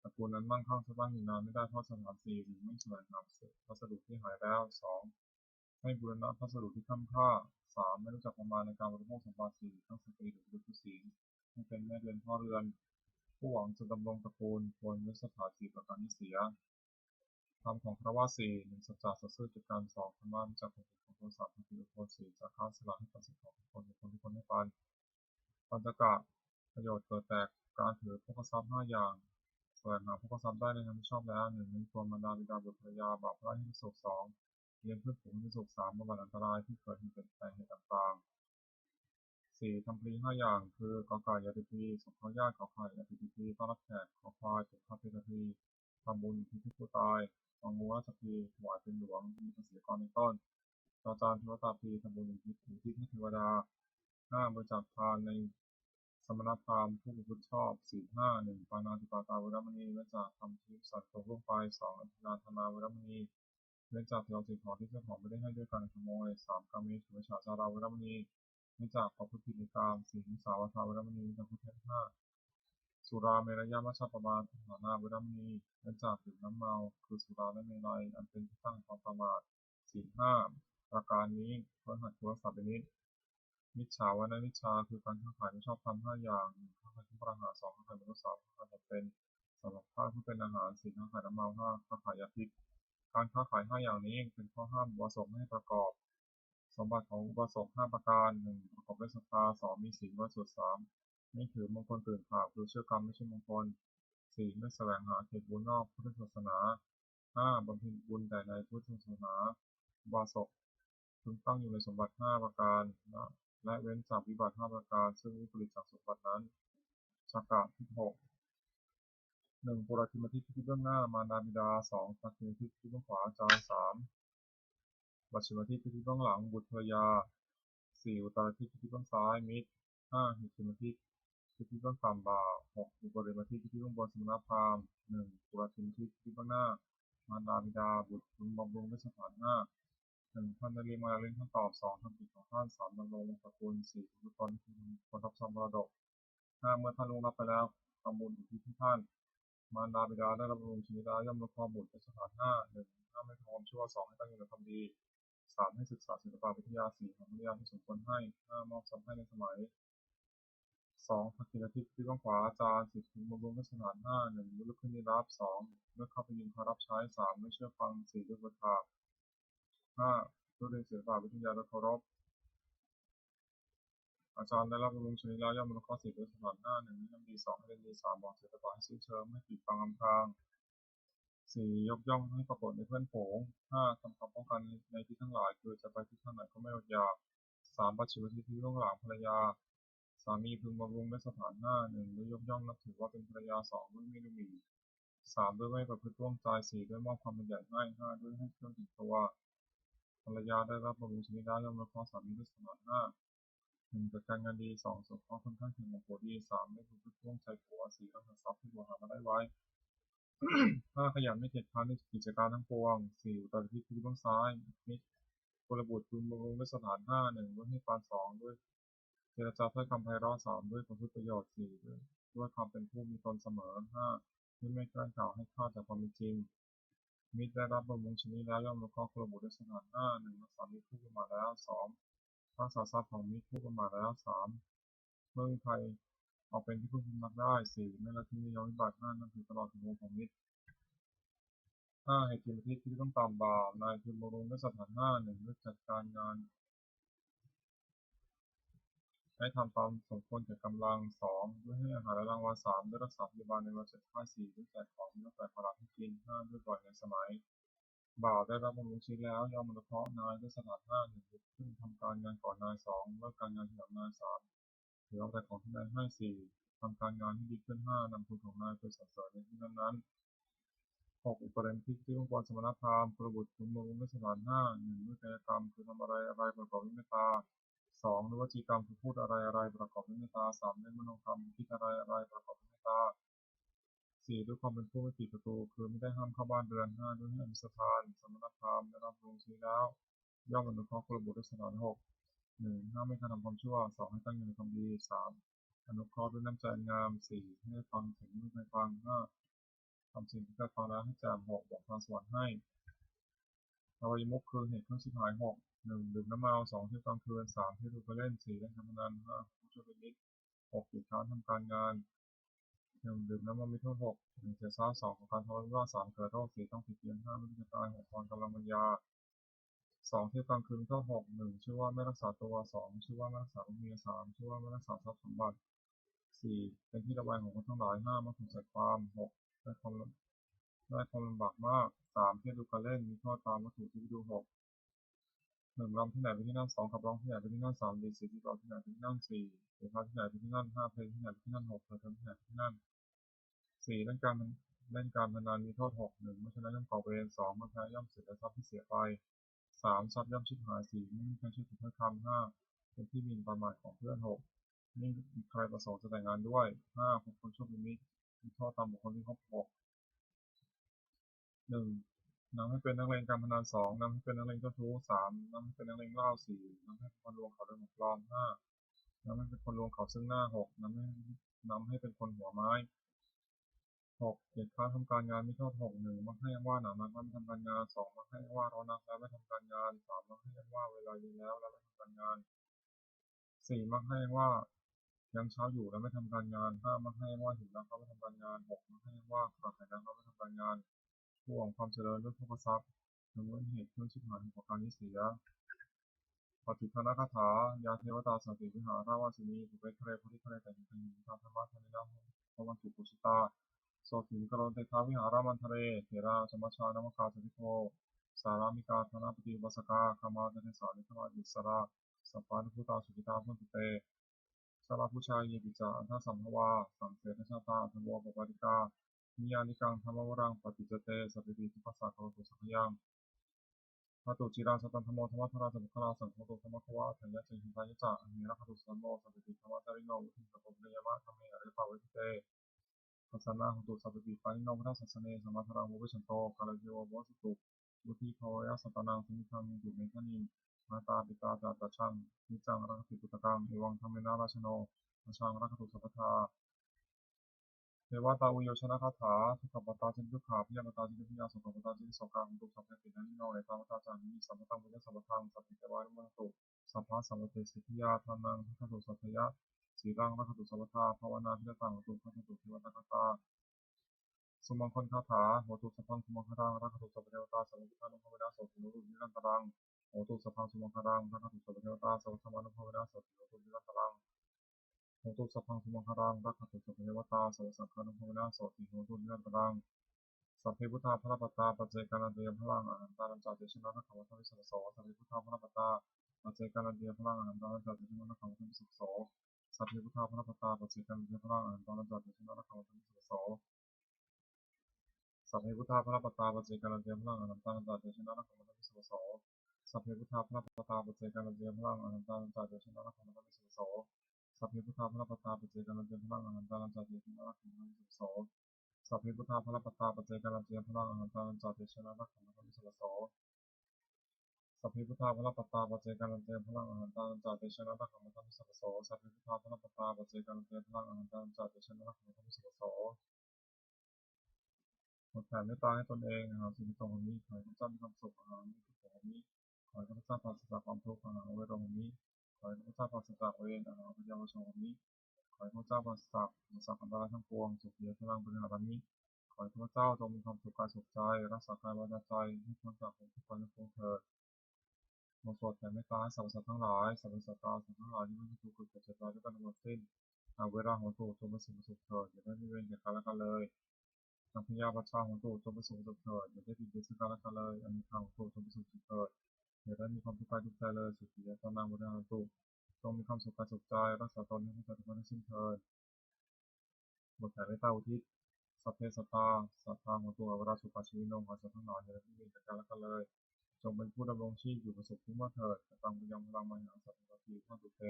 ตระกูลนั้นมั่งคั่งสะบั้นอยู่นานไม่ได้เพราะสถาน4หรือไม่แสวงหาพัสดุที่หายแล้ว2ให้บูรณะพัสดุที่ค้ำค่า3ไม่รู้จักประมาณในการบริโภคสมบัติ4ทั้งสตรีหรือบุรุษศีลให้เป็นแม่เรือนพ่อเรือนผู้หวังจะดำรงตระกูลควรยศถา4ประการที่เสียธรรมของคฤหัสถ์4 1สัจจะสัตย์ซื่อกิจการ2ธรรมะรู้จักผลของโทสะทั้ง4คน4จาคะสละให้กับสิ่งของทุกคนทุกคนให้ปันปัญจกะประโยชน์เกิดแต่การถือโภคทรัพย์5อย่างแสวงหาโภคทรัพย์ได้ในทางที่ชอบแล้ว1มีตัวมารดาบิดาบุตรภรรยาบาปพระให้สุข2เลี้ยงเพื่อนฝูงให้สุข3บำบัดอันตรายที่เกิดเหตุแต่เหตุต่างๆ4ทำพลี5อย่างคือกอไก่ยาติพีสงเคราะห์ญาติขอไข่ยาติพีต้อนรับแขกขอควายถูกพระเพทพีทำบุญที่ผู้ตายสองงูราชพีถวายเป็นหลวงมีภาษีกรในต้นจอจานเทวตาพีทำบุญอุทิศให้เทวดา5บริจาคทานในสมณพราหมณ์ผู้ประพฤติชอบ4 5 1ปาณาติปาตาเวรมณีเว้นจากทำชีวิตสัตว์ตกล่วงไป2อธินาทนาเวรมณีเว้นจากเอาสิ่งของที่เจ้าของไม่ได้ให้ด้วยการขโมย3กาเมสุมิจฉาจาราเวรมณีเว้นจากประพฤติผิดในกาม4มุสาวาทาเวรมณีเว้นจากพูดเท็จ5สุราเมรยมัชฌัปปมาทฐานาเวรมณีเว้นจากดื่มน้ำเมาคือสุราและเมลัยอันเป็นที่ตั้งความประมาท4 5ประการนี้เพื่อหัดโทรศัพท์เป็นนิดมิจฉาวนานิชาคือการค้าขายไม่ชอบธรรม5อย่าง1ค้าขายเครื่องประหาร2ค้าขายมนุษย์3ค้าขายเป็นสำหรับข้าผู้เป็นอาหาร4ค้าขายน้ำเมา5ค้าขายยาพิษการค้าขาย5อย่างนี้เป็นข้อห้ามอุบาสกไม่ให้ประกอบสมบัติของอุบาสก5ประการ1ประกอบด้วยศรัทธา2มีศีลบริสุทธิ์3ไม่ถือมงคลตื่นข่าวคือเชื่อกรรมไม่ใช่มงคล4ไม่แสวงหาเขตบุญนอกพุทธศาสนา5บำเพ็ญบุญแต่ในพุทธศาสนาอุบาสกพึงตั้งอยู่ในสมบัติ5ประการและเว้นจากวิบัติ5ประการซึ่งวิปริตจากสมบัตินั้นชักกะที่6 1ปุรธิมทิที่เบื้องหน้ามารดาบิดา2สักขิมทิที่เบื้องขวาอาจารย์3บัชชิมทิที่เบื้องหลังบุตรภรรยา4อุตรทิที่เบื้องซ้ายมิตร5หิคิมทิที่เบื้องต่ำบ่า6อุปริมทิที่เบื้องบนสมณพราหมณ์1ปุรธิมทิที่เบื้องหน้ามารดาบิดาบุตรพึงบำรุงด้วยสถาน5 1ท่านได้เรียนมาเล่นท่านตอบ2ทำกิจของท่าน3ดำรงวงศกุล4ทุกตนคนรับทรัพย์มรดก5เมื่อท่านล่วงลับไปแล้วทำบุญอุทิศให้ท่านมารดาบิดาได้รับบำรุงชีวิตย่อมรับความบุญเป็นสถาน5 1ห้ามไม่ทำความชั่ว2ให้ตั้งอยู่ในความดี3ให้ศึกษาศิลปวิทยา4ทำวิทยาที่สมควรให้5มอบทรัพย์ให้ในสมัย2ทักษิณทิศที่เบื้องขวาอาจารย์10ถึงบำรุงด้วยสถาน5 1ลุกขึ้นยืนรับ2เมื่อเข้าไปยืนเขารับใช้3ไม่เชื่อฟัง4ด้วยศรัทธา5ด้วยเรียนศิลปวิทยาและเคารพอาจารย์ได้รับบำรุงชนิดแล้วย่อมรับข้อ4ด้วยสถาน5 1นิยมดี2ให้เรียนดี3บอกเสียต่อให้สิ้นเชิงไม่ปิดบังอำพราง4ยกย่องให้ปรากฏในเพื่อนฝูง5ทำความป้องกันในที่ทั้งหลายคือจะไปที่ทางไหนก็ไม่อดอยาก3ปัจฉิมทิศที่เบื้องหลังภรรยาสามีพึงบำรุงด้วยสถาน5 1ด้วยยกย่องนับถือว่าเป็นภรรยา2ด้วยไม่ดูหมิ่น3ด้วยไม่ประพฤติร่วมใจ4ด้วยมอบความเป็นใหญ่ให้5ด้วยให้เครื่องถึงตัวภรรยาได้รับบำรุงชนิดแล้วย่อมรับข้อสามีด้วยสถาน5 1จัดการงานดี2สงเคราะห์คนข้างเคียงของผัวดี3ไม่ถูกพึ่งร่วมใจผัว4รักษาทรัพย์ที่ผัวหามาได้ไว้5ขยันไม่เกียจคร้านในกิจการทั้งปวง4อุตริภิที่เบื้องซ้ายมิตรกลบุตรพึงบำรุงด้วยสถาน5 1ด้วยให้การ2ด้วยเจรจาถ้อยคำไพเราะ3ด้วยผลประโยชน์4ด้วยความเป็นผู้มีตนเสมอ5ที่ไม่แกล้งกล่าวให้พลาดจากความเป็นจริงมิตรได้รับบำรุงชนิดแล้วย่อมรับข้อกลบุตรด้วยสถาน5 1รักษามิตรผู้ประมาทแล้ว2รักษาทรัพย์ของมิตรผู้ประมาทแล้ว3 เมื่อมีใครออกเป็นที่พึ่งพำนักได้ 4. ไม่ละทิ้งยอมวิบัติ 5. นั่นคือตลอดถึงวงของมิตร 5. เหตุกิจที่ต้องตามบาป นายคือบำรุงด้วยสถาน 5. 1. ด้วยจัดการงานให้ทำตามสมควรแก่กำลัง 2. ด้วยให้อาหารและรางวัล 3. ด้วยรักษาพยาบาลในวันเจ็บไข้ 4. ด้วยแจกของมีตั้งแต่ประหลาดให้กิน 5. ด้วยปล่อยในสมัยบ่าวได้รับบำรุงชีวิตแล้วย่อมอนุเคราะห์นายด้วยสถาน 5. 1. ลุกขึ้นทำการงานก่อนนาย 2. เลิกการงานทีหลังนาย 3. ถือเอาแต่ของที่นายให้ 4. ทำการงานให้ดีขึ้น 5. นำคุณของนายไปสรรเสริญในที่นั้นๆ 6. อุปเรนทิที่องค์กรสมณพราหมณ์ประบุตรคุณบำรุงด้วยสถาน 5. 1. ด้วยกายกรรมคือทำอะไรประกอบด้วยเมตตา 2. ด้วยวจีกรรมคือพูดอะไรประกอบด้วยเมตตา 3. ด้วยมโนกรรมคิดอะไรประกอบด้วยเมตตา 4. ด้วยความเป็นผู้ไม่ปิดประตูคือไม่ได้ห้ามเข้าบ้านเรือน 5. ด้วยให้อนุสทานสมณพราหมณ์ได้รับบำรุงชีวิตแล้วย่อมอนุเคราะห์กุลบุตรด้วยสถาน 6. 1. ห้ามไม่กระทำความชั่ว 2. ให้ตั้งอยู่ในความดี 3. อนุเคราะห์ด้วยน้ำใจงาม 4. ให้ได้ฟังสิ่งที่ไม่เคยฟัง 5. ทำสิ่งที่เคยฟังแล้วให้แจ่ม 6. บอกทางสวรรค์ให้อบายมุขคือเหตุเครื่องชิบหาย 6. 1. ดื่มน้ำเมา 2. เที่ยวกลางคืน 3. เที่ยวดูไปเล่น 4. เล่นการพนัน 5. ผู้ช่วยเป็นมิตร 6. ติดค้างทำการงาน 1. ดื่มน้ำมันมีโทษ 6. 1. เสียทรัพย์ 2. ของการทะเลาะวิวาท 3. เกิดโรค 4. ต้องผิดเพี้ยน 5. ไม่รู้จะตาย 6. พรกำลังปัญญา 2. เที่ยวกลางคืนมีโทษ 6. 1. ชื่อว่าไม่รักษาตัว 2. ชื่อว่าไม่รักษาลูกเมีย 3. ชื่อว่าไม่รักษาทรัพย์สมบัติ 4. เป็นที่ระบายของคนทั้งหลาย 5. มักถูกใส่ความ 6. ได้ความลำบากมาก 3. เที่ยวดูการเล่นมีโทษตามวัตถุที่ดู 6. 1. รำที่ไหนเป็นที่นั่ง 2. ขับร้องที่ไหนเป็นที่นั่ง 3. ดีด 4. ตีกลองที่ไหนเป็นที่นั่ง 4. เสพาที่ไหนเป็นที่นั่ง 5. เพลงที่ไหนเป็นที่นั่ง 6. เปิดเทอมที่ไหนเป็นที่นั่ง 4. เล่นการพนันมีโทษ 6. 1. เมื่อชนะย่อมก่อเวร 2. เมื่อแพ้ย่อมเสียทรัพย์ที่เสียไป 3. ทรัพย์ย่อมชิบหาย 4. ไม่มีใครช่วยถือถ้อยคำ 5. เป็นที่หมิ่นประมาทของเพื่อน 6. ไม่มีใครประสงค์จะแต่งงานด้วย 5. คบคนชั่วเป็นมิตรมีโทษตามบุคคลที่คบ 6. 1. นำให้เป็นนักเลงการพนัน 2. นำให้เป็นนักเลงเจ้าชู้ 3. นำให้เป็นนักเลงเหล้า 4. นำให้เป็นคนลวงเขาด้วยหมวกปลอม 5. นำให้เป็นคนลวงเขาซึ่งหน้า 6. นำให้เป็นคนหัวไม้ 6. เกียรติค้านทำการงานมีโทษ 6. 1. มักให้อ้างว่าหนาวนักแล้วไม่ทำการงาน 2. มักให้อ้างว่าร้อนนักแล้วไม่ทำการงาน 3. มักให้อ้างว่าเวลาเย็นแล้วไม่ทำการงาน 4. มักให้อ้างว่ายังเช้าอยู่แล้วไม่ทำการงาน 5. มักให้อ้างว่าหิวนักแล้วไม่ทำการงาน 6. มักให้อ้างว่าขาดแคลนนักแล้วไม่ทำการงานผู้หวังความเจริญด้วยโภคทรัพย์ถึงเป็นเหตุเครื่องชิบหายของการนี้เสียปฏิภณคาถายาเทวตาสันติวิหาราวาสินีปุเปทะเลพุทธิทะเลแต่หินหินธรรมะธรรมินาพวันตุปุชิตาโสถิกรณเตทาวิหารามันทะเลเถราสมัชชานมคาสติโกสารามิกาธนาปฏิวัสกาคามาเตเสานิธมาอิสราสัพพานุพุตาสุขิตาพุทธเตสาราผู้ชายเยปิจาอันทสัมภวาสังเสนชาตาธรรมวปปาติกานิยานิกังธรรมวรังปฏิจเตสัพพิทุปัสสะโตตุสังยัง พระตุจิราสตันธโมธรรมธราสัมภาสังโฆตุธรรมควะธัญญะเจหิตายะจะอันเนรคตุสันโมสัพพิธรรมจาริโนวุฒิสัพพะยามะธรรมเออริภาวิเตปัสสนาหุตุสัพพิปานิโนพุทธสัสสเนสัมมาทรังโมวิชันโตกาลเทวโวสุตุวุฒิภวยะสัตตังสมิทังดุเมธานิมาตาปิตาจาตชังนิจังรักติปุตตังเอวังธรรมเนาราชโนราชังรักตุสัพพทาเทวตาอุโยชนะคาถาทุกขปตาจินทุกขาพิยปตาจินพิยาสุขปตาจินโสกาหุตุสัพเพตินันิโนเอตาวตาจานิสัมปตังบุญสัพพทังสัพพิเทวานุมตุสัพพะสัมปเตสิทธิยาทานังทัคตุสัพพยะสีรังรักตุสัพพทาภาวนาพิจตังตุขัตตุเทวตาคาตาสมงคลคาถาโหตุสัพพังสมงคารังรักตุสัพพเทวตาสัมพุทธานุภาเวนะโสติโนตุนิรันตรังโหตุสัพพังสมงคารังรักตุสัพพเทวตาสัมพุทธานุภาเวนะโสติโนตุนิรันตรังโหตุสัพพังสมงคารังรักตุสัพพเทวตาสัมพุทธานุภาเวนะโสติโนตุนิรันตรังสัพเพพุทธาภรปัตตาปัจเจกานันเตยพลังอหันตานันจาเตชนะนักขวัตวิสัสโสสัพเพพุทธาภรปัตตาปัจเจกานันเตยพลังอหันตานันจาเตชนะนักขวัตวิสัสโสสัพเพพุทธาภรปัตตาปัจเจกานันเตยพลังอหันตานันจาเตชนะนักขวัตวิสัสโสสัพเพพุทธาภรปัตตาปัจเจกานันเตยพลังอหันตานันจาเตชนะนักขวัตวิสัสโสสัพเพพุทธาภรปัตตาปัจเจกานันเตยพลังอหันตานันจาเตชนะนักขวัตวิสัสโสสัพเพพุทธาภรปัตตาปัจเจกานันเตยพลังอหันตานันจาเตชนะนักขวัตวิสัสโสสัพเพพุทธาภรปัตตาปัจเจกานันเตยพลังอหันตานันจาเตชนะนักขวัตวิสัสโสสัพพิพุทธาภรปัตตาปัจเจกานันเตพลังอหันตานันจาเตชนะนักขมัทัมิสัพโสสัพพิพุทธาภรปัตตาปัจเจกานันเตพลังอหันตานันจาเตชนะนักขมัทัมิสัพโสหมดแผ่เมตตาให้ตนเองหาสิ่งที่ตรงนี้ขอให้ข้าพเจ้ามีความสุขหาไม่ทุกข์ของนี้ขอให้ข้าพเจ้าปราศจากความทุกข์หาเวรของนี้ขอให้ข้าพเจ้าปราศจากเวรหาพยาบาทของนี้ ขอให้พระเจ้าประสักอันตรายทั้งปวงสุขีพลังบริหารนี้ขอให้พระเจ้าจงมีความสุขกายสุขใจรักษากายวาจาใจให้พ้นจากทุกข์ทั้งปวงเถิดบทสวดแผ่เมตตาให้สรรพสัตว์ทั้งหลายสรรพสัตว์ทั้งหลายที่ไม่ถูกเกิดเจ็บตายด้วยกันทั้งหมดสิ้นเวลาของตู่จงเป็นสุขเถิดอย่าได้มีเวรแก่กันและกันเลยทั้งพยาบาทของตู่จงเป็นสุขเถิดอย่าได้ผิดเบียดซึ่งกันและกันเลยอันนี้ทางของตู่จงเป็นสุขเถิดอย่าได้มีความทุกข์กายทุกข์ใจเลยสุขีพลังบริหารตู่จงมีความสุขกายสุขใจรักษาตนให้พ้นจากทุกข์ทั้งสิ้นเถิดบทแผ่เมตตาอุทิศสัพเพสัตตาสัตตาของตัวเวลาสุขชีวิโนขอสัตว์ทั้งหลายอย่าได้มีเวรแก่กันและกันเลยจงเป็นผู้ดำรงชีพอยู่ประสบทุกข์มาเถิดตังบุญยังพลังมหาสัตว์ทั้งทีข้าตุเต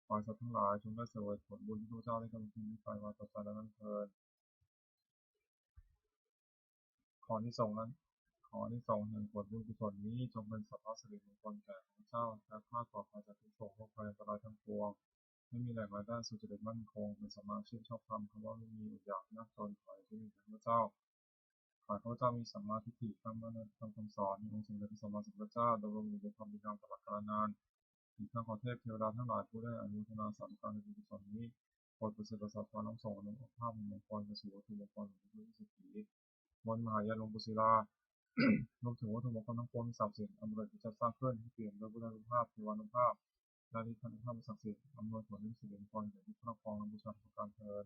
ขอสัตว์ทั้งหลายจงได้เสวยผลบุญที่พระเจ้าได้กำลังทิ้งไปมาต่อไปแล้วนั้นเถิดขอที่ส่งนั้นขอที่ส่งแห่งผลบุญกุศลนี้จงเป็นสัพพะสิริมงคลแก่พระเจ้าและข้าปลอดภัยจากทุกโศกโรคภัยอันตรายทั้งปวงไม่มีแหล่งรายได้สุจริตมั่นคงเป็นสมาชิกชอบธรรมคำว่าไม่มีอย่างยากจนขอให้ที่มีพระเจ้าขอให้พระเจ้ามีสัมมาทิฏฐิตั้งมั่นในคำสอนในองค์สมเด็จพระสัมมาสัมพุทธเจ้าดำรงอยู่ในความดีงามตลอดกาลนานอีกทั้งขอเทพเทวดาทั้งหลายผู้ได้อนุโมทนาสาธุการในบุญกุศลนี้โปรดประสิทธิ์ประสาทพรน้ำส่งในองค์ภาพมงคลไปสู่วัตถุมงคลของพระพุทธเจ้าบนมหายาลงกุศิลารวมถึงวัตถุมงคลทั้งปวงที่ศักดิ์สิทธิ์อำนวยที่จะสร้างขึ้นให้เปลี่ยนโดยพุทธานุภาพเทวานุภาพและฤทธานุภาพศักดิ์สิทธิ์อำนวยผลให้สิริมงคลแก่ผู้ครอบครองและบูชาทุกการเทิน